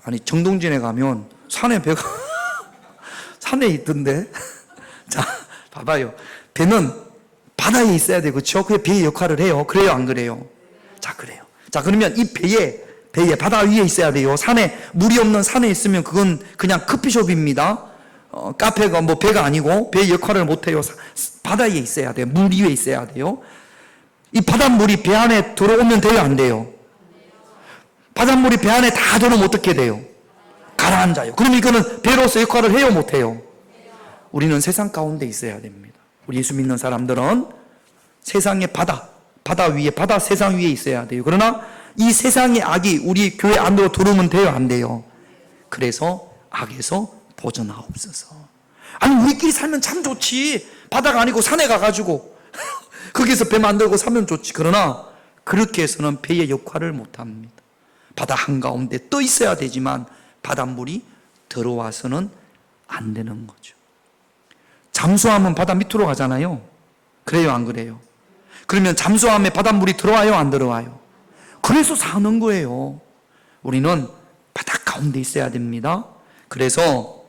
Speaker 1: 아니 정동진에 가면 산에 배가 산에 있던데. 자, 봐봐요. 배는 바다에 있어야 돼, 그렇죠? 그게 배의 역할을 해요. 그래요, 안 그래요? 자, 그래요. 자, 그러면 이 배에 바다 위에 있어야 돼요. 산에 물이 없는 산에 있으면 그건 그냥 커피숍입니다. 카페가 뭐 배가 아니고 배의 역할을 못 해요. 바다에 있어야 돼요. 물 위에 있어야 돼요. 이 바닷물이 배 안에 들어오면 돼요, 안 돼요? 바닷물이 배 안에 다 들어오면 어떻게 돼요? 가라앉아요. 그럼 이거는 배로서 역할을 해요, 못 해요? 우리는 세상 가운데 있어야 됩니다. 우리 예수 믿는 사람들은 세상의 바다 위에, 세상 위에 있어야 돼요. 그러나 이 세상의 악이 우리 교회 안으로 들어오면 돼요, 안 돼요? 그래서 악에서 보존하옵소서. 아니, 우리끼리 살면 참 좋지. 바다가 아니고 산에 가가지고 거기서 배 만들고 사면 좋지. 그러나 그렇게 해서는 배의 역할을 못합니다. 바다 한가운데 떠 있어야 되지만 바닷물이 들어와서는 안 되는 거죠. 잠수하면 바다 밑으로 가잖아요. 그래요, 안 그래요? 그러면 잠수함에 바닷물이 들어와요, 안 들어와요? 그래서 사는 거예요. 우리는 바다 가운데 있어야 됩니다. 그래서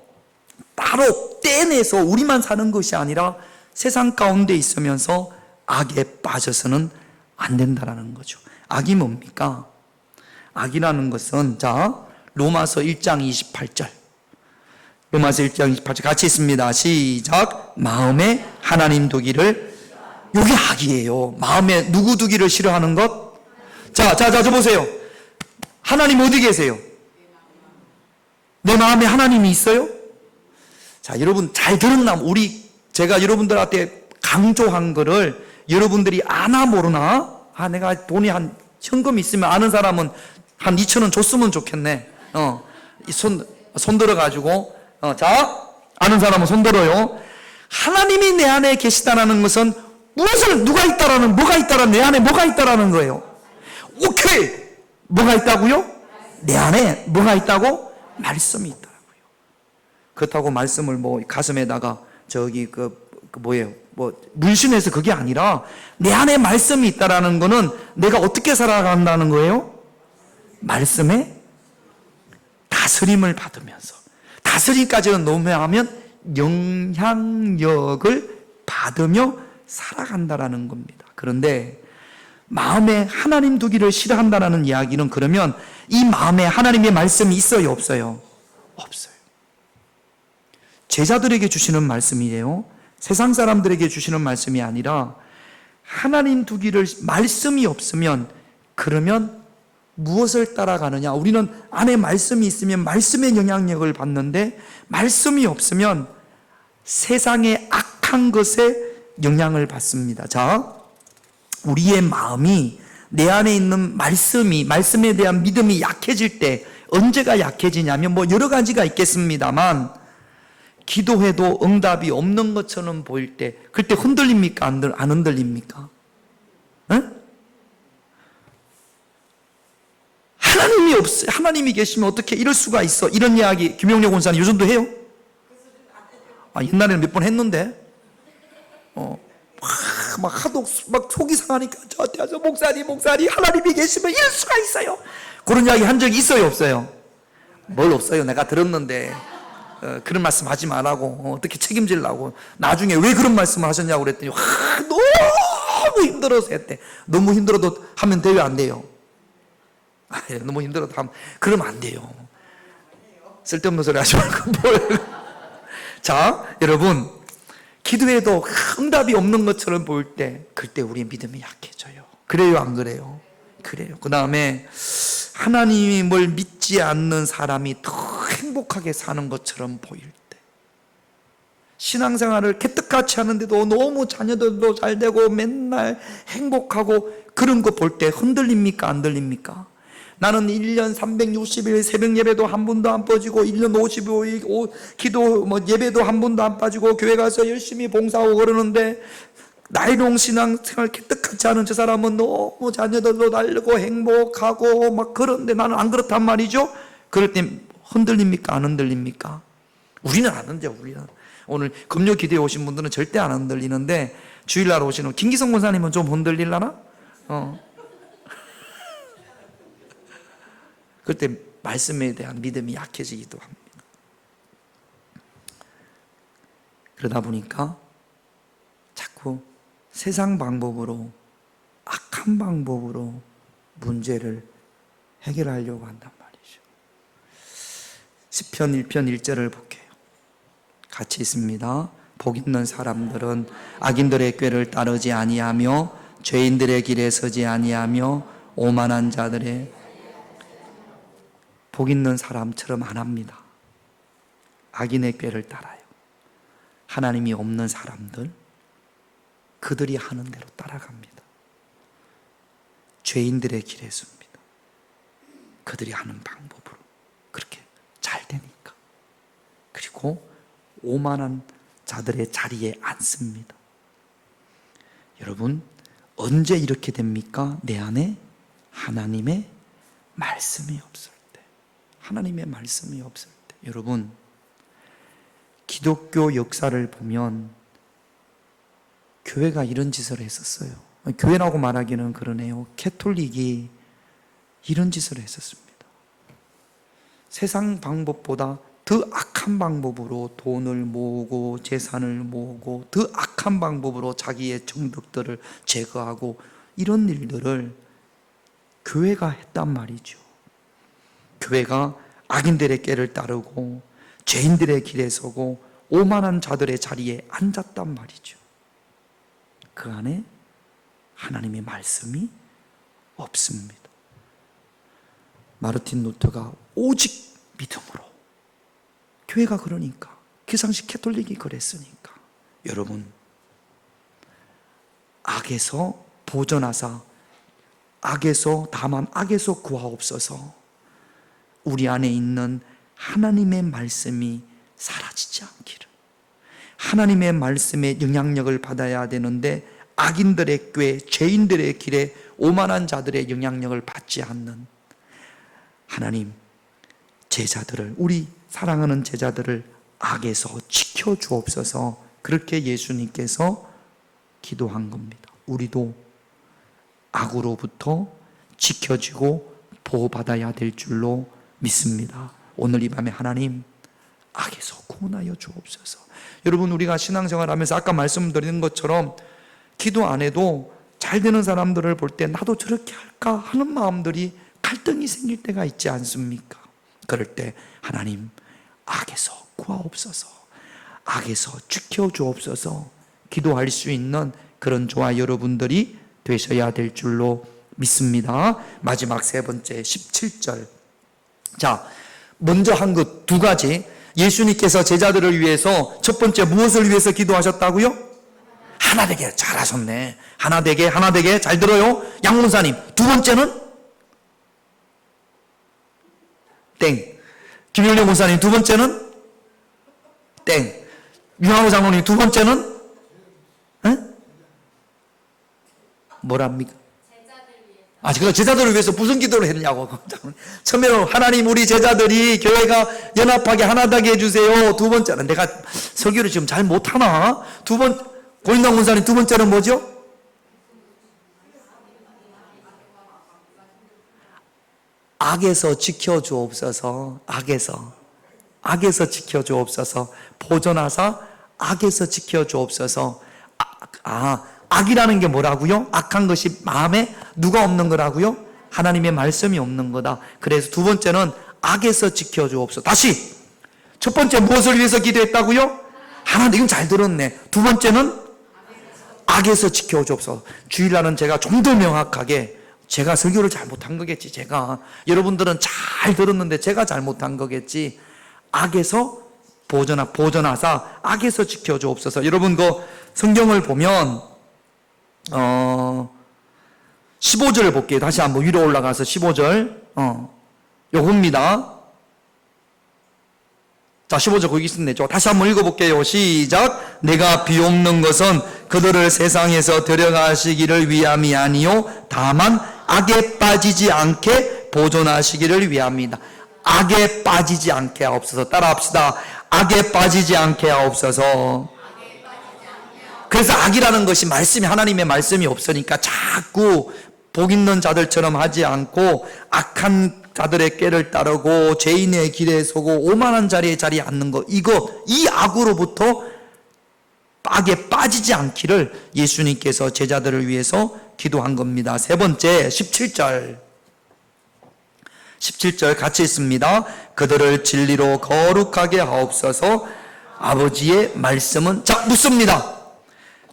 Speaker 1: 따로 떼내서 우리만 사는 것이 아니라 세상 가운데 있으면서 악에 빠져서는 안 된다는 거죠. 악이 뭡니까? 악이라는 것은, 자, 로마서 1장 28절. 로마서 1장 28절 같이 있습니다. 시작. 마음에 하나님 두기를, 이게 악이에요. 마음에 누구 두기를 싫어하는 것? 자, 저 보세요. 하나님 어디 계세요? 내 마음에 하나님이 있어요? 자, 여러분 잘 들었나? 제가 여러분들한테 강조한 거를 여러분들이 아나 모르나? 내가 돈이 현금 있으면 아는 사람은 한 2,000원 줬으면 좋겠네. 손 들어가지고, 자, 아는 사람은 손 들어요. 하나님이 내 안에 계시다라는 것은 뭐가 있다라는, 내 안에 뭐가 있다라는 거예요. 오케이! 뭐가 있다고요? 내 안에 뭐가 있다고? 말씀이 있다고요. 그렇다고 말씀을 가슴에다가 문신해서 그게 아니라 내 안에 말씀이 있다라는 거는 내가 어떻게 살아간다는 거예요? 말씀에 다스림을 받으면서, 다스림까지는 넘어가면 영향력을 받으며 살아간다라는 겁니다. 그런데 마음에 하나님 두기를 싫어한다는 이야기는, 그러면 이 마음에 하나님의 말씀이 있어요, 없어요? 없어요. 제자들에게 주시는 말씀이에요. 세상 사람들에게 주시는 말씀이 아니라 하나님 두기를, 말씀이 없으면 그러면 무엇을 따라가느냐? 우리는 안에 말씀이 있으면 말씀의 영향력을 받는데 말씀이 없으면 세상의 악한 것에 영향을 받습니다. 자, 우리의 마음이 내 안에 있는 말씀에 대한 믿음이 약해질 때, 언제가 약해지냐면 뭐 여러 가지가 있겠습니다만, 기도해도 응답이 없는 것처럼 보일 때, 그때 흔들립니까? 안 흔들립니까? 응? 하나님이 계시면 어떻게 이럴 수가 있어? 이런 이야기 김용렬 권사님 요즘도 해요? 옛날에는 몇 번 했는데, 막 하도 막 속이 상하니까 저한테 와서 목사님 하나님이 계시면 이럴 수가 있어요. 그런 이야기 한 적이 있어요, 없어요? 뭘 없어요? 내가 들었는데 그런 말씀 하지 말라고, 어떻게 책임지려고. 나중에 왜 그런 말씀을 하셨냐고 그랬더니 너무 힘들어서 했대. 너무 힘들어도 하면 돼요, 안 돼요? 너무 힘들어도 하면, 그러면 안 돼요. 쓸데없는 소리 하지 말고 자, 여러분, 기도해도 응답이 없는 것처럼 보일 때, 그때 우리의 믿음이 약해져요. 그래요, 안 그래요? 그래요. 그 다음에 하나님을 믿지 않는 사람이 더 행복하게 사는 것처럼 보일 때, 신앙생활을 개떡같이 하는데도 너무 자녀들도 잘 되고 맨날 행복하고 그런 거 볼 때 흔들립니까? 안 흔들립니까? 나는 1년 360일 새벽 예배도 한 번도 안 빠지고 1년 55일 기도 예배도 한 번도 안 빠지고 교회 가서 열심히 봉사하고 그러는데, 나이롱 신앙생활 개떡같이 하는 저 사람은 너무 자녀들도 달고 행복하고 막 그런데 나는 안 그렇단 말이죠. 그럴 때 흔들립니까? 안 흔들립니까? 우리는 안 흔들려. 우리는 오늘 금요 기도에 오신 분들은 절대 안 흔들리는데, 주일날 오시는 김기성 권사님은 좀 흔들리려나? 그때 말씀에 대한 믿음이 약해지기도 합니다. 그러다 보니까 자꾸 세상 방법으로, 악한 방법으로 문제를 해결하려고 한단 말이죠. 시편 1편 1절을 볼게요. 같이 있습니다. 복 있는 사람들은 악인들의 꾀를 따르지 아니하며 죄인들의 길에 서지 아니하며 오만한 자들의, 복 있는 사람처럼 안 합니다. 악인의 꾀를 따라요. 하나님이 없는 사람들, 그들이 하는 대로 따라갑니다. 죄인들의 길에 섭니다. 그들이 하는 방법으로 그렇게 잘 되니까. 그리고 오만한 자들의 자리에 앉습니다. 여러분, 언제 이렇게 됩니까? 내 안에 하나님의 말씀이 없을 때, 하나님의 말씀이 없을 때. 여러분, 기독교 역사를 보면 교회가 이런 짓을 했었어요. 교회라고 말하기는 그러네요. 캐톨릭이 이런 짓을 했었습니다. 세상 방법보다 더 악한 방법으로 돈을 모으고 재산을 모으고, 더 악한 방법으로 자기의 정덕들을 제거하고, 이런 일들을 교회가 했단 말이죠. 교회가 악인들의 꾀를 따르고 죄인들의 길에 서고 오만한 자들의 자리에 앉았단 말이죠. 그 안에 하나님의 말씀이 없습니다. 마르틴 루터가 오직 믿음으로, 교회가 그러니까, 그 당시 캐톨릭이 그랬으니까. 여러분, 악에서 보존하사 다만 악에서 구하옵소서. 우리 안에 있는 하나님의 말씀이 사라지지 않기를. 하나님의 말씀의 영향력을 받아야 되는데, 악인들의 꾀, 죄인들의 길에 오만한 자들의 영향력을 받지 않는 하나님, 제자들을, 우리 사랑하는 제자들을 악에서 지켜주옵소서. 그렇게 예수님께서 기도한 겁니다. 우리도 악으로부터 지켜지고 보호받아야 될 줄로 믿습니다. 오늘 이 밤에 하나님, 악에서 구원하여 주옵소서. 여러분, 우리가 신앙생활하면서 아까 말씀드린 것처럼 기도 안 해도 잘 되는 사람들을 볼 때 나도 저렇게 할까 하는 마음들이, 갈등이 생길 때가 있지 않습니까? 그럴 때 하나님, 악에서 구하옵소서, 악에서 지켜주옵소서 기도할 수 있는 그런 저와 여러분들이 되셔야 될 줄로 믿습니다. 마지막 세 번째 17절. 자, 먼저 한 것 두 가지. 예수님께서 제자들을 위해서 첫 번째 무엇을 위해서 기도하셨다고요? 하나 되게. 잘하셨네. 하나 되게, 하나 되게. 잘 들어요. 양문사님. 두 번째는 땡. 김윤령 목사님 두 번째는 땡. 유한호 장로님 두 번째는 뭐랍니까? 제가 제자들을 위해서 무슨 기도를 했냐고. 처음에는 하나님 우리 제자들이 교회가 연합하게 하나 되게 해주세요. 두 번째는 내가 설교를 지금 잘 못하나? 고린도 목사님 두 번째는 뭐죠? 악에서 지켜주옵소서. 악에서 지켜주옵소서. 보존하사 악에서 지켜주옵소서. 악이라는 게 뭐라고요? 악한 것이 마음에 누가 없는 거라고요? 하나님의 말씀이 없는 거다. 그래서 두 번째는 악에서 지켜주옵소서. 다시 첫 번째 무엇을 위해서 기도했다고요? 하나님, 이건 잘 들었네. 두 번째는 악에서 지켜주옵소서. 주일날은 제가 좀 더 명확하게, 제가 설교를 잘못한 거겠지. 여러분들은 잘 들었는데 제가 잘못한 거겠지. 악에서 보존하사 악에서 지켜주옵소서. 여러분 그 성경을 보면 15절을 볼게요. 다시 한번 위로 올라가서 15절 요겁니다. 자, 15절 거기 있었네죠. 다시 한번 읽어볼게요. 시작. 내가 비옵는 것은 그들을 세상에서 데려가시기를 위함이 아니요 다만 악에 빠지지 않게 보존하시기를 위함이다. 악에 빠지지 않게 하옵소서. 따라합시다. 악에 빠지지 않게 하옵소서. 그래서 악이라는 것이 말씀이, 하나님의 말씀이 없으니까 자꾸 복 있는 자들처럼 하지 않고 악한 자들의 꾀를 따르고 죄인의 길에 서고 오만한 자리에 앉는 거, 이 악으로부터 악에 빠지지 않기를 예수님께서 제자들을 위해서 기도한 겁니다. 세 번째 17절 같이 있습니다. 그들을 진리로 거룩하게 하옵소서. 아버지의 말씀은, 자, 묻습니다.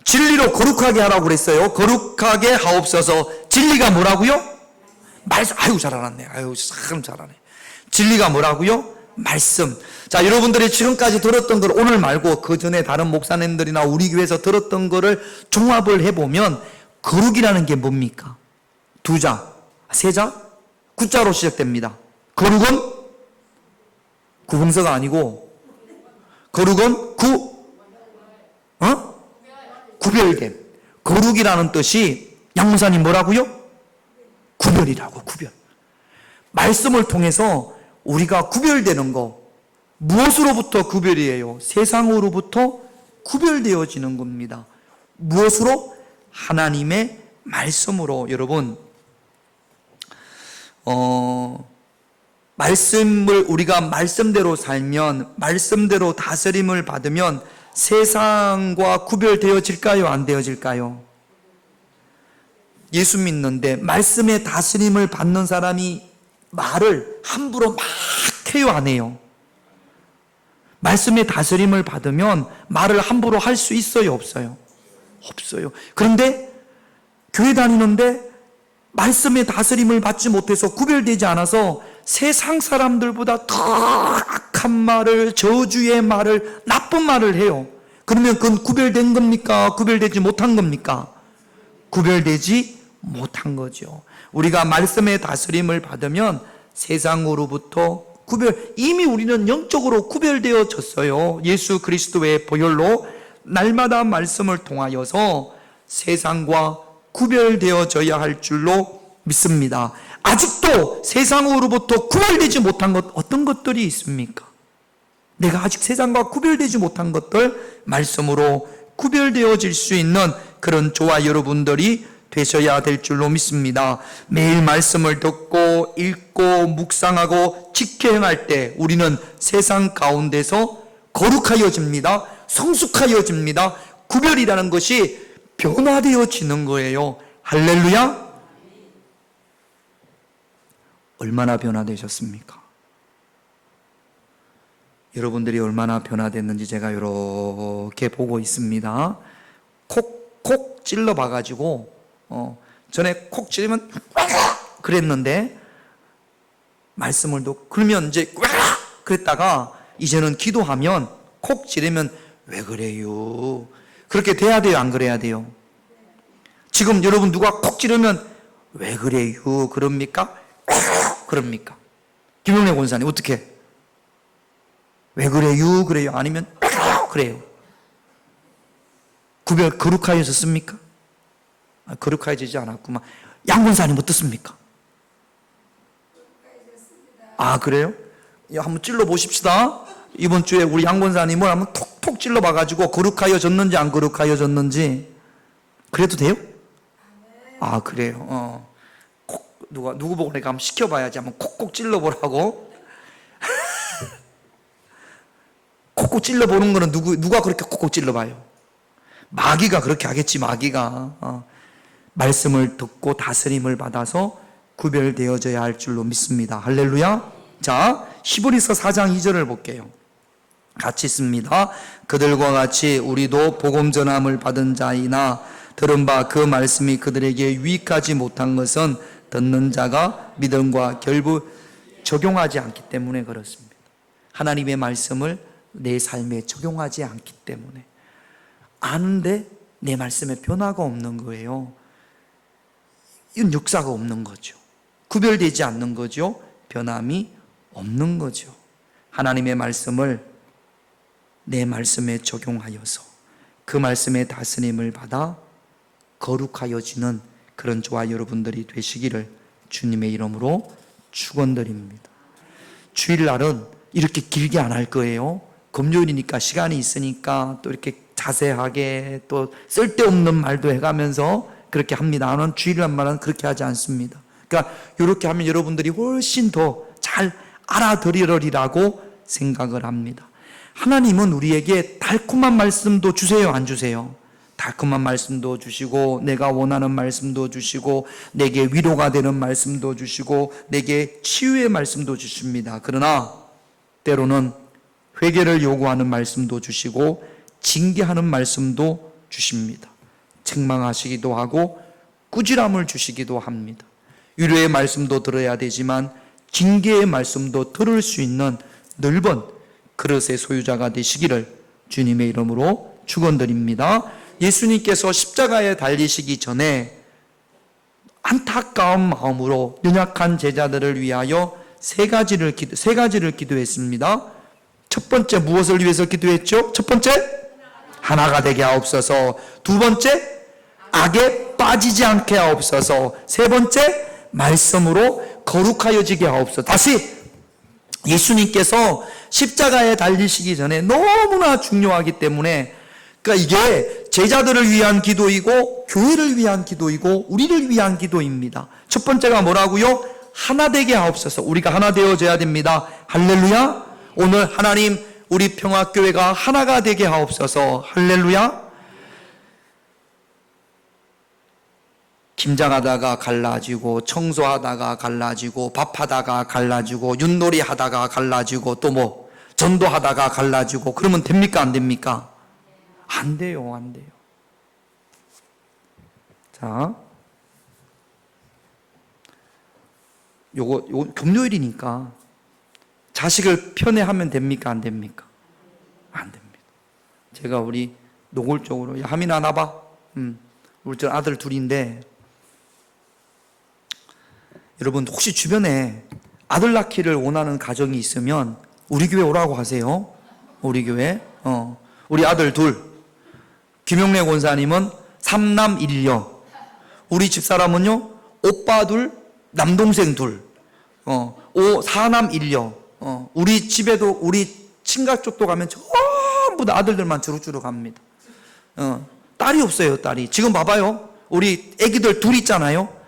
Speaker 1: 진리로 거룩하게 하라고 그랬어요. 거룩하게 하옵소서. 진리가 뭐라고요? 말씀. 아유, 잘 알았네. 아유, 참 잘하네. 진리가 뭐라고요? 말씀. 자, 여러분들이 지금까지 들었던 걸 오늘 말고 그 전에 다른 목사님들이나 우리 교회에서 들었던 거를 종합을 해보면 거룩이라는 게 뭡니까? 두 자, 세 자, 구자로 시작됩니다. 거룩은 구봉서가 아니고 거룩은 구별됨. 거룩이라는 뜻이 양무사님 뭐라고요? 구별이라고. 구별. 말씀을 통해서 우리가 구별되는 거, 무엇으로부터 구별이에요? 세상으로부터 구별되어지는 겁니다. 무엇으로? 하나님의 말씀으로. 여러분, 말씀을 우리가 말씀대로 살면, 말씀대로 다스림을 받으면 세상과 구별되어질까요? 안 되어질까요? 예수 믿는데 말씀의 다스림을 받는 사람이 말을 함부로 막 해요, 안 해요? 말씀의 다스림을 받으면 말을 함부로 할 수 있어요, 없어요? 없어요. 그런데 교회 다니는데 말씀의 다스림을 받지 못해서 구별되지 않아서 세상 사람들보다 더 악한 말을, 저주의 말을, 나쁜 말을 해요. 그러면 그건 구별된 겁니까? 구별되지 못한 겁니까? 구별되지 못한 거죠. 우리가 말씀의 다스림을 받으면 세상으로부터 이미 우리는 영적으로 구별되어졌어요. 예수 그리스도의 보혈로 날마다 말씀을 통하여서 세상과 구별되어져야 할 줄로 믿습니다. 아직도 세상으로부터 구별되지 못한 것, 어떤 것들이 있습니까? 내가 아직 세상과 구별되지 못한 것들, 말씀으로 구별되어질 수 있는 그런 저와 여러분들이 되셔야 될 줄로 믿습니다. 매일 말씀을 듣고 읽고 묵상하고 지켜 행할 때 우리는 세상 가운데서 거룩하여집니다. 성숙하여집니다. 구별이라는 것이 변화되어지는 거예요. 할렐루야. 얼마나 변화되셨습니까? 여러분들이 얼마나 변화됐는지 제가 이렇게 보고 있습니다. 콕콕 찔러 봐가지고 전에 콕 찌르면 그랬는데 말씀을 듣고 그러면 이제 그랬다가 이제는 기도하면 콕 찌르면 왜 그래요? 그렇게 돼야 돼요, 안 그래야 돼요? 지금 여러분 누가 콕 찌르면 왜 그래요? 그럽니까? 그럽니까? 김용래 권사님 어떻게? 왜 그래요? 그래요? 아니면 그래요? 구별 거룩하여졌습니까? 거룩하여지지 않았구만. 양 권사님 어떻습니까? 그래요? 한번 찔러 보십시다. 이번 주에 우리 양 권사님을 한번 톡톡 찔러 봐가지고 거룩하여졌는지 안 거룩하여졌는지. 그래도 돼요? 그래요. 누구 보고 내가 한번 시켜봐야지. 한번 콕콕 찔러보라고. 콕콕 찔러보는 거는 누가 그렇게 콕콕 찔러봐요? 마귀가 그렇게 하겠지, 마귀가. 말씀을 듣고 다스림을 받아서 구별되어져야 할 줄로 믿습니다. 할렐루야. 자, 히브리서 4장 2절을 볼게요. 같이 있습니다. 그들과 같이 우리도 복음 전함을 받은 자이나 들은 바 그 말씀이 그들에게 유익하지 못한 것은 듣는 자가 믿음과 결부 적용하지 않기 때문에 그렇습니다. 하나님의 말씀을 내 삶에 적용하지 않기 때문에. 아는데 내 말씀에 변화가 없는 거예요. 이건 역사가 없는 거죠. 구별되지 않는 거죠. 변함이 없는 거죠. 하나님의 말씀을 내 말씀에 적용하여서 그 말씀의 다스림을 받아 거룩하여지는 그런 저와 여러분들이 되시기를 주님의 이름으로 축원드립니다. 주일날은 이렇게 길게 안 할 거예요. 금요일이니까 시간이 있으니까 또 이렇게 자세하게 또 쓸데없는 말도 해가면서 그렇게 합니다. 나는 주일날 말은 그렇게 하지 않습니다. 그러니까 이렇게 하면 여러분들이 훨씬 더 잘 알아들으리라고 생각을 합니다. 하나님은 우리에게 달콤한 말씀도 주세요, 안 주세요? 달콤한 말씀도 주시고 내가 원하는 말씀도 주시고 내게 위로가 되는 말씀도 주시고 내게 치유의 말씀도 주십니다. 그러나 때로는 회개를 요구하는 말씀도 주시고 징계하는 말씀도 주십니다. 책망하시기도 하고 꾸지람을 주시기도 합니다. 위로의 말씀도 들어야 되지만 징계의 말씀도 들을 수 있는 넓은 그릇의 소유자가 되시기를 주님의 이름으로 축원드립니다. 예수님께서 십자가에 달리시기 전에 안타까운 마음으로 연약한 제자들을 위하여 세 가지를 기도했습니다. 첫 번째 무엇을 위해서 기도했죠? 첫 번째 하나가 되게 하옵소서. 두 번째 악에 빠지지 않게 하옵소서. 세 번째 말씀으로 거룩하여지게 하옵소서. 다시 예수님께서 십자가에 달리시기 전에 너무나 중요하기 때문에 그러니까 이게 제자들을 위한 기도이고 교회를 위한 기도이고 우리를 위한 기도입니다. 첫 번째가 뭐라고요? 하나 되게 하옵소서. 우리가 하나 되어져야 됩니다. 할렐루야. 오늘 하나님 우리 평화교회가 하나가 되게 하옵소서. 할렐루야. 김장하다가 갈라지고 청소하다가 갈라지고 밥하다가 갈라지고 윷놀이 하다가 갈라지고 또 뭐 전도하다가 갈라지고 그러면 됩니까 안 됩니까? 안 돼요, 안 돼요. 자, 요거 금요일이니까 자식을 편애하면 됩니까 안 됩니까? 안 됩니다. 제가 우리 노골적으로 야 하민아 나봐. 우리 저 아들 둘인데 여러분 혹시 주변에 아들 낳기를 원하는 가정이 있으면 우리 교회 오라고 하세요. 우리 교회. 우리 아들 둘. 김용래 권사님은 3남 1녀. 우리 집사람은요. 오빠 둘, 남동생 둘. 4남 1녀. 우리 집에도 우리 친가 쪽도 가면 전부 다 아들들만 주룩주룩 합니다. 딸이 없어요, 딸이. 지금 봐봐요. 우리 애기들 둘 있잖아요.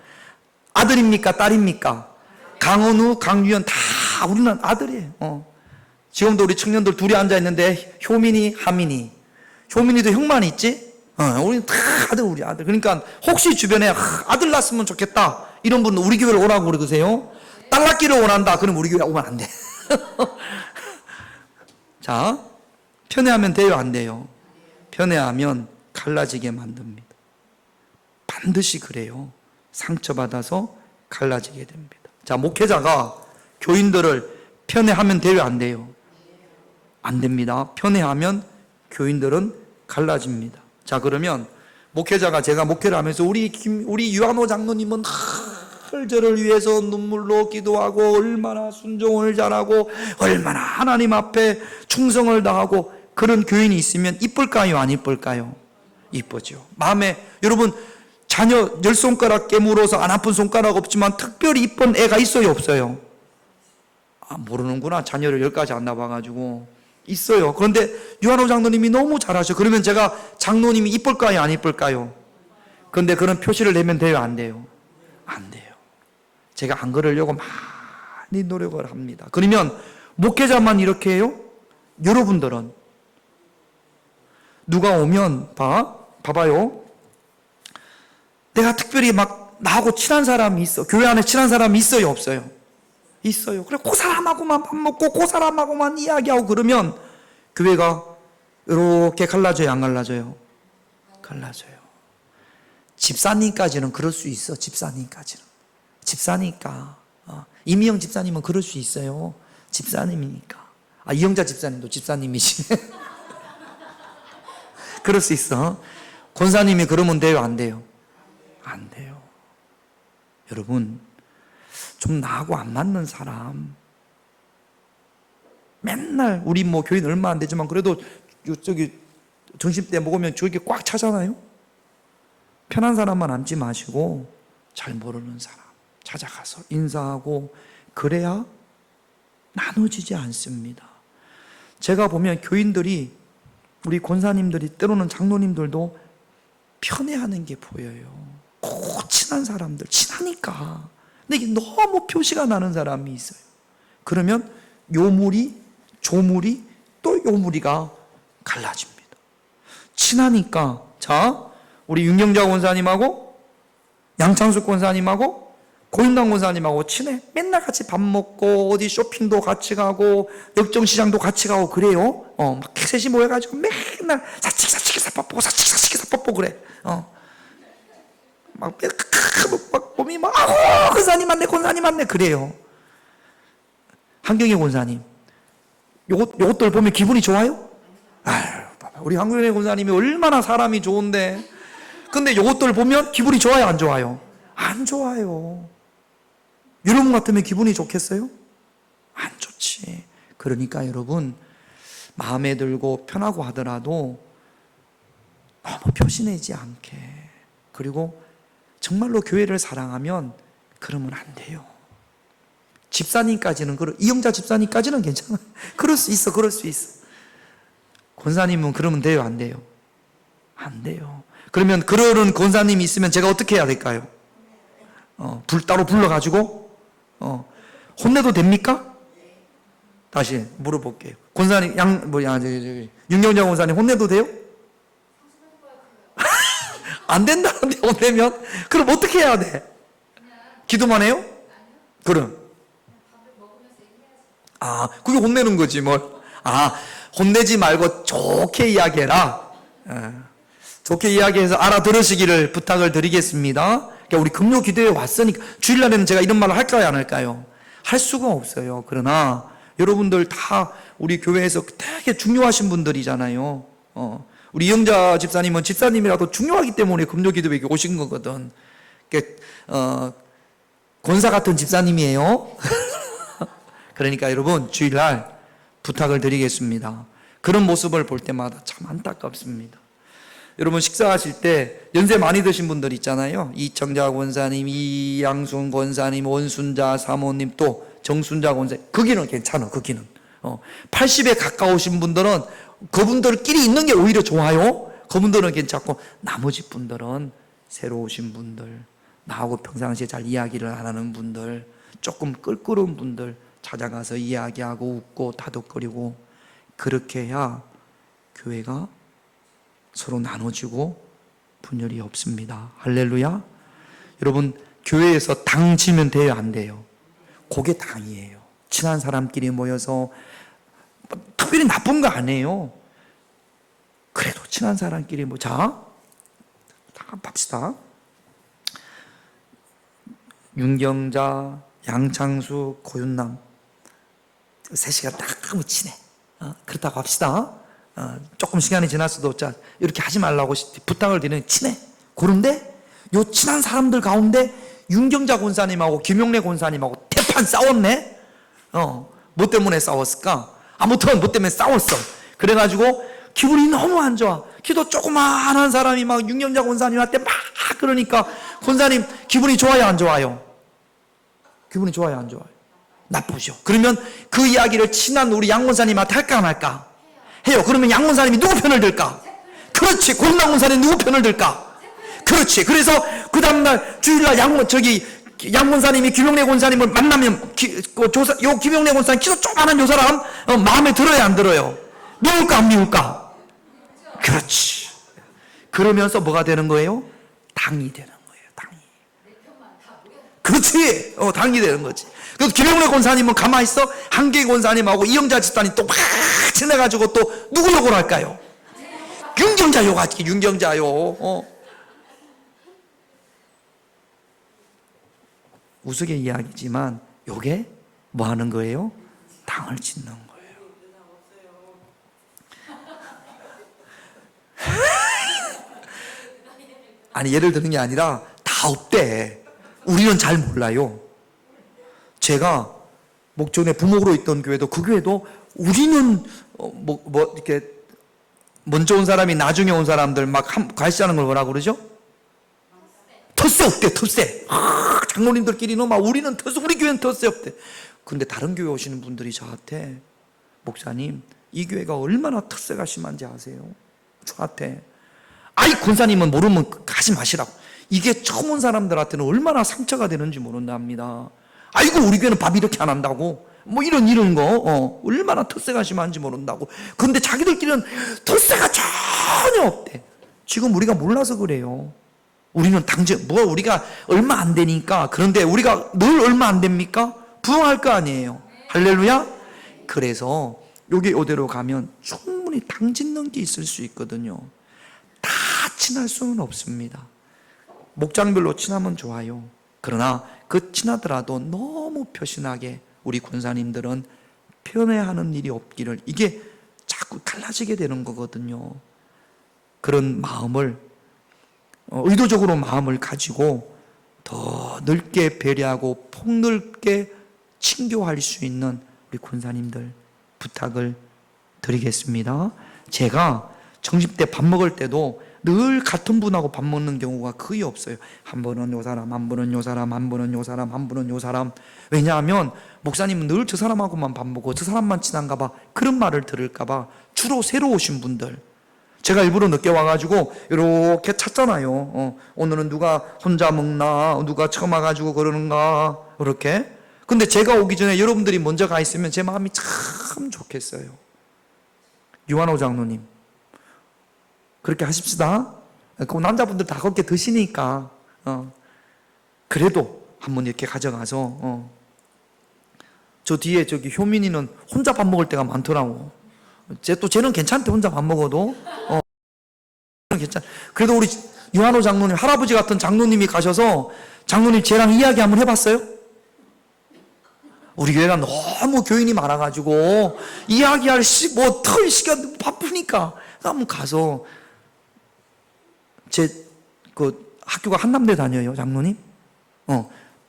Speaker 1: 아들입니까? 딸입니까? 강은우, 강유연 다 우리는 아들이에요. 지금도 우리 청년들 둘이 앉아있는데 효민이, 하민이. 효민이도 형만 있지? 우리는 다 아들, 우리 아들. 그러니까 혹시 주변에 아들 낳았으면 좋겠다 이런 분은 우리 교회를 오라고 그러세요. 딸 낳기를 원한다 그럼 우리 교회 오면 안 돼. 자, 편애하면 돼요 안 돼요? 편애하면 갈라지게 만듭니다. 반드시 그래요. 상처받아서 갈라지게 됩니다. 자, 목회자가 교인들을 편애하면 돼요 안 돼요? 안 됩니다. 편애하면 교인들은 갈라집니다. 자, 그러면 목회자가 제가 목회를 하면서 우리 유한호 장로님은 늘 저를 위해서 눈물로 기도하고 얼마나 순종을 잘하고 얼마나 하나님 앞에 충성을 다하고 그런 교인이 있으면 이쁠까요? 안 이쁠까요? 이쁘죠. 마음에 여러분 자녀 10손가락 깨물어서 안 아픈 손가락 없지만 특별히 이쁜 애가 있어요? 없어요? 모르는구나. 자녀를 10가지 안 낳아가지고 있어요. 그런데 유한호 장로님이 너무 잘하셔. 그러면 제가 장로님이 이쁠까요? 안 이쁠까요? 그런데 그런 표시를 내면 돼요? 안 돼요? 안 돼요. 제가 안 그러려고 많이 노력을 합니다. 그러면 목회자만 이렇게 해요? 여러분들은 누가 오면 봐봐요. 내가 특별히 막 나하고 친한 사람이 있어. 교회 안에 친한 사람이 있어요? 없어요? 있어요. 그래 그 사람하고만 밥 먹고 그 사람하고만 이야기하고 그러면 교회가 이렇게 갈라져요? 안 갈라져요? 갈라져요. 집사님까지는 그럴 수 있어. 집사님까지는. 집사니까. 이미영 집사님은 그럴 수 있어요. 집사님이니까. 이영자 집사님도 집사님이시네. 그럴 수 있어. 권사님이 그러면 돼요? 안 돼요? 안 돼요. 여러분, 좀 나하고 안 맞는 사람, 맨날 우리 뭐 교인 얼마 안 되지만 그래도 저기 점심 때 먹으면 저기 꽉 차잖아요. 편한 사람만 앉지 마시고 잘 모르는 사람 찾아가서 인사하고 그래야 나눠지지 않습니다. 제가 보면 교인들이 우리 권사님들이 때로는 장로님들도 편애하는 게 보여요. 꼭 친한 사람들, 친하니까. 근데 이게 너무 표시가 나는 사람이 있어요. 그러면 요무리, 조무리, 또 요무리가 갈라집니다. 친하니까, 자, 우리 윤경자 권사님하고 양창숙 권사님하고 고윤당 권사님하고 친해. 맨날 같이 밥 먹고 어디 쇼핑도 같이 가고 역정시장도 같이 가고 그래요. 막 셋이 모여가지고 맨날 사치기 사빠뽀 사치기 사빠뽀 그래. 막 몸이 막 권사님 맞네 권사님 맞네 그래요. 한경희 권사님 요것들 보면 기분이 좋아요? 아유, 우리 한경희 권사님이 얼마나 사람이 좋은데 근데 요것들 보면 기분이 좋아요 안 좋아요? 안 좋아요. 여러분 같으면 기분이 좋겠어요? 안 좋지. 그러니까 여러분 마음에 들고 편하고 하더라도 너무 표시내지 않게 그리고 정말로 교회를 사랑하면 그러면 안 돼요. 집사님까지는 이영자 집사님까지는 괜찮아. 그럴 수 있어. 권사님은 그러면 돼요? 안 돼요? 안 돼요. 그러면 그러는 권사님이 있으면 제가 어떻게 해야 될까요? 따로 불러가지고 혼내도 됩니까? 다시 물어볼게요. 권사님 윤경자 권사님 혼내도 돼요? 안 된다는데 혼내면 그럼 어떻게 해야 돼? 기도만 해요? 그럼 그게 혼내는 거지 뭘. 혼내지 말고 좋게 이야기해라. 좋게 이야기해서 알아들으시기를 부탁을 드리겠습니다. 그러니까 우리 금요 기도에 왔으니까 주일날에는 제가 이런 말을 할까요 안 할까요? 할 수가 없어요. 그러나 여러분들 다 우리 교회에서 되게 중요하신 분들이잖아요. 우리 이영자 집사님은 집사님이라도 중요하기 때문에 금요 기도에 오신 거거든. 그러니까 권사 같은 집사님이에요. 그러니까 여러분 주일날 부탁을 드리겠습니다. 그런 모습을 볼 때마다 참 안타깝습니다. 여러분 식사하실 때 연세 많이 드신 분들 있잖아요. 이청자 권사님, 이양순 권사님, 원순자 사모님 또 정순자 권사님. 거기는 괜찮아. 거기는 80에 가까우신 분들은 그분들끼리 있는 게 오히려 좋아요. 그분들은 괜찮고 나머지 분들은 새로 오신 분들 나하고 평상시에 잘 이야기를 안 하는 분들 조금 껄끄러운 분들 찾아가서 이야기하고 웃고 다독거리고 그렇게 해야 교회가 서로 나눠지고 분열이 없습니다. 할렐루야. 여러분 교회에서 당 지면 돼요 안 돼요? 그게 당이에요. 친한 사람끼리 모여서 특별히 나쁜 거 아니에요. 그래도 친한 사람끼리 자 봅시다. 윤경자, 양창수, 고윤남 셋이가 딱 친해. 그렇다고 합시다. 조금 시간이 지났어도 자 이렇게 하지 말라고 부탁을 드리는 친해. 그런데 요 친한 사람들 가운데 윤경자 권사님하고 김용래 권사님하고 대판 싸웠네. 뭐 때문에 싸웠을까? 아무튼 뭐 때문에 싸웠어. 그래가지고 기분이 너무 안 좋아. 기도 조그마한 사람이 막 윤경자 권사님한테 막 그러니까 권사님 기분이 좋아요, 안 좋아요? 기분이 좋아요, 안 좋아요? 나쁘죠. 그러면 그 이야기를 친한 우리 양 권사님한테 할까 안 할까? 해요. 그러면 양 권사님이 누구 편을 들까? 그렇지. 권남 권사님 누구 편을 들까? 그렇지. 그래서 그 다음날 주일날 양 권사님이 김용래 권사님을 만나면 요 김용래 권사님 키도 조그만한 요 사람 마음에 들어요, 안 들어요? 미울까 안 미울까? 그렇지. 그러면서 뭐가 되는 거예요? 당이 되는 거예요. 당이. 그렇지. 당이 되는 거지. 그래서 김용래 권사님은 가만히 있어. 한계 권사님하고 이영자 집단이 또 막 친해가지고 또 누구 욕을 할까요? 윤경자 욕하지. 윤경자 욕. 우스개 이야기지만 요게 뭐 하는 거예요? 당을 짓는 거예요. 아니 예를 드는 게 아니라 다 없대. 우리는 잘 몰라요. 제가 목전에 부목으로 있던 교회도 그 교회도 우리는 이렇게 먼저 온 사람이 나중에 온 사람들 막 갈시하는 걸 뭐라고 그러죠? 텃세 없대. 텃세. 장로님들끼리는 막 우리는 텃세, 우리 교회는 텃세 없대. 근데 다른 교회 오시는 분들이 저한테 목사님 이 교회가 얼마나 텃세가 심한지 아세요? 저한테 아이 권사님은 모르면 하지 마시라고. 이게 처음 온 사람들한테는 얼마나 상처가 되는지 모른답니다. 아이고 우리 교회는 밥 이렇게 안 한다고 뭐 이런 거 얼마나 텃세가 심한지 모른다고. 근데 자기들끼리는 텃세가 전혀 없대. 지금 우리가 몰라서 그래요. 우리는 우리가 얼마 안 되니까. 그런데 우리가 늘 얼마 안 됩니까? 부흥할 거 아니에요. 할렐루야. 그래서 여기 이대로 가면 충분히 당 짓는 게 있을 수 있거든요. 다 친할 수는 없습니다. 목장별로 친하면 좋아요. 그러나 그 친하더라도 너무 표신하게 우리 권사님들은 편애하는 일이 없기를, 이게 자꾸 갈라지게 되는 거거든요. 그런 마음을 의도적으로 마음을 가지고 더 넓게 배려하고 폭넓게 친교할 수 있는 우리 권사님들 부탁을 드리겠습니다. 제가 정집 때 밥 먹을 때도 늘 같은 분하고 밥 먹는 경우가 거의 없어요. 한 번은 요 사람, 한 번은 요 사람, 한 번은 요 사람, 한 번은 요 사람. 왜냐하면 목사님은 늘 저 사람하고만 밥 먹고 저 사람만 친한가 봐, 그런 말을 들을까 봐 주로 새로 오신 분들, 제가 일부러 늦게 와가지고 이렇게 찾잖아요. 오늘은 누가 혼자 먹나, 누가 처음 와가지고 그러는가, 그렇게. 근데 제가 오기 전에 여러분들이 먼저 가 있으면 제 마음이 참 좋겠어요. 유한호 장로님 그렇게 하십시다. 그 남자분들 다 그렇게 드시니까 그래도 한번 이렇게 가져가서 저 뒤에 저기 효민이는 혼자 밥 먹을 때가 많더라고. 쟤는 괜찮대. 혼자 밥 먹어도 괜찮. 그래도 우리 유한호 장로님, 할아버지 같은 장로님이 가셔서 장로님 쟤랑 이야기 한번 해봤어요? 우리 교회가 너무 교인이 많아가지고 이야기할 털 시간 바쁘니까 한번 가서, 그 학교가 한남대 다녀요, 장로님.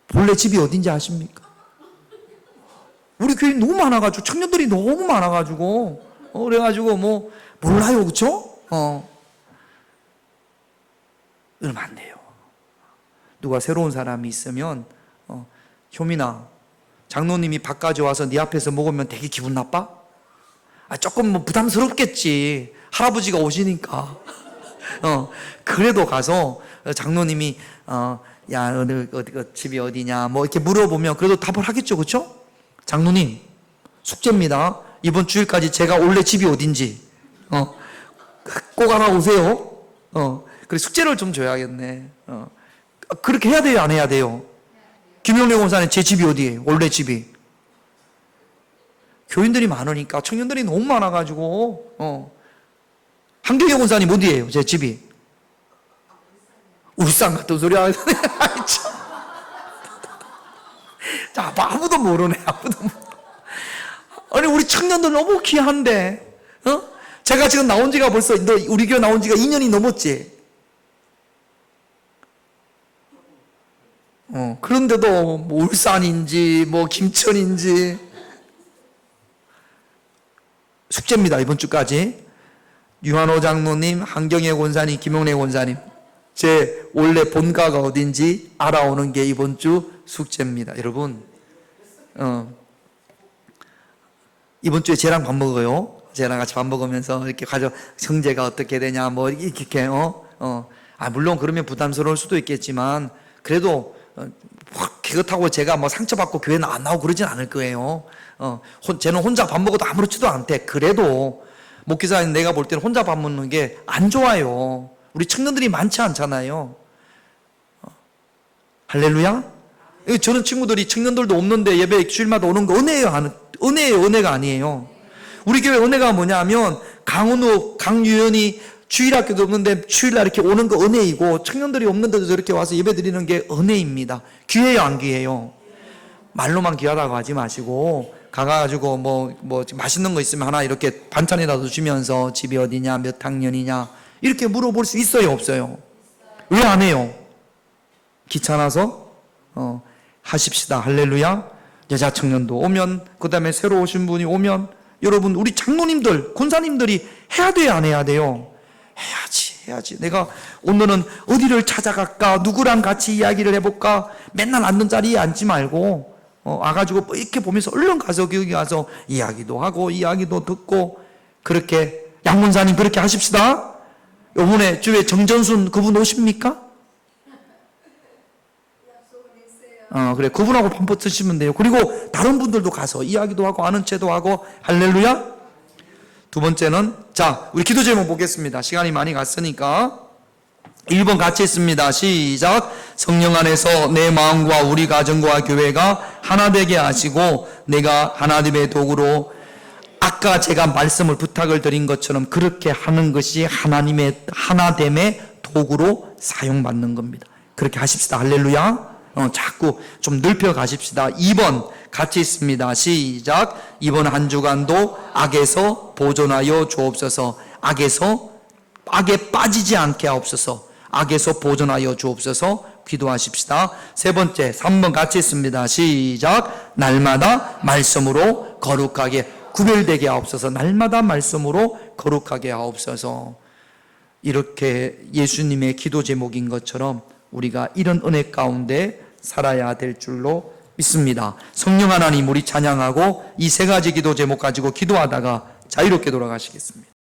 Speaker 1: 본래 집이 어딘지 아십니까? 우리 교회 너무 많아가지고, 청년들이 너무 많아가지고, 그래가지고 몰라요, 그쵸? 그러면 안 돼요. 누가 새로운 사람이 있으면, 효민아, 장로님이 밥까지 와서 네 앞에서 먹으면 되게 기분 나빠? 조금 부담스럽겠지. 할아버지가 오시니까. 그래도 가서 장로님이 야 오늘 집이 어디냐 이렇게 물어보면 그래도 답을 하겠죠, 그렇죠? 장로님 숙제입니다. 이번 주일까지 제가 원래 집이 어딘지 꼭 알아오세요. 그래 숙제를 좀 줘야겠네. 그렇게 해야 돼요, 안 해야 돼요? 김용래 권사님 제 집이 어디예요? 원래 집이. 교인들이 많으니까, 청년들이 너무 많아가지고 한경영 권사님 어디예요? 제 집이. 울산 같은 소리 하네. 자, 아무도 모르네. 아무도 모르네. 아니 우리 청년들 너무 귀한데 제가 지금 나온 지가 벌써, 너 우리 교회 나온 지가 2년이 넘었지? 그런데도 뭐 울산인지, 뭐 김천인지, 숙제입니다, 이번 주까지. 유한호 장로님, 한경애 권사님, 김용래 권사님, 제 원래 본가가 어딘지 알아오는 게 이번 주 숙제입니다. 여러분, 이번 주에 쟤랑 밥 먹어요. 쟤랑 같이 밥 먹으면서 이렇게 가져, 형제가 어떻게 되냐, 뭐, 이렇게, 물론 그러면 부담스러울 수도 있겠지만, 그래도, 그렇다고 제가 뭐 상처받고 교회는 안 나오고 그러진 않을 거예요. 쟤는 혼자 밥 먹어도 아무렇지도 않대. 그래도, 목기사님 내가 볼 때는 혼자 밥 먹는 게 안 좋아요. 우리 청년들이 많지 않잖아요. 할렐루야? 저는 친구들이 청년들도 없는데 예배 주일마다 오는 거 은혜예요, 은혜예요, 은혜가 아니에요. 우리 교회 은혜가 뭐냐면 강은우, 강유연이 주일학교도 없는데 주일날 이렇게 오는 거 은혜이고, 청년들이 없는데도 저렇게 와서 예배 드리는 게 은혜입니다. 귀해요, 안 귀해요? 말로만 귀하다고 하지 마시고 가가지고 뭐 맛있는 거 있으면 하나 이렇게 반찬이라도 주면서 집이 어디냐, 몇 학년이냐 이렇게 물어볼 수 있어요, 없어요? 왜 안 해요? 귀찮아서? 하십시다. 할렐루야. 여자 청년도 오면, 그 다음에 새로 오신 분이 오면, 여러분 우리 장로님들, 권사님들이 해야 돼요, 안 해야 돼요? 해야지. 내가 오늘은 어디를 찾아갈까, 누구랑 같이 이야기를 해볼까, 맨날 앉는 자리에 앉지 말고 와가지고 이렇게 보면서 얼른 가서 거기 가서 이야기도 하고 이야기도 듣고, 그렇게 양문사님 그렇게 하십시다. 요번에 주에 정전순 그분 오십니까? 그래, 그분하고 반포 쓰시면 돼요. 그리고 다른 분들도 가서 이야기도 하고 아는 체도 하고. 할렐루야. 두 번째는, 자, 우리 기도 제목 보겠습니다. 시간이 많이 갔으니까 1번 같이 있습니다. 시작. 성령 안에서 내 마음과 우리 가정과 교회가 하나 되게 하시고 내가 하나님의 도구로, 아까 제가 말씀을 부탁을 드린 것처럼 그렇게 하는 것이 하나님의 하나됨의 도구로 사용받는 겁니다. 그렇게 하십시다. 할렐루야. 자꾸 좀 넓혀 가십시다. 2번 같이 있습니다. 시작. 이번 한 주간도 악에서 보존하여 주옵소서. 악에 빠지지 않게 하옵소서. 악에서 보존하여 주옵소서. 기도하십시다. 세 번째, 3번 같이 있습니다. 시작. 날마다 말씀으로 거룩하게 구별되게 하옵소서. 날마다 말씀으로 거룩하게 하옵소서. 이렇게 예수님의 기도 제목인 것처럼 우리가 이런 은혜 가운데 살아야 될 줄로 믿습니다. 성령 하나님, 우리 찬양하고 이 세 가지 기도 제목 가지고 기도하다가 자유롭게 돌아가시겠습니다.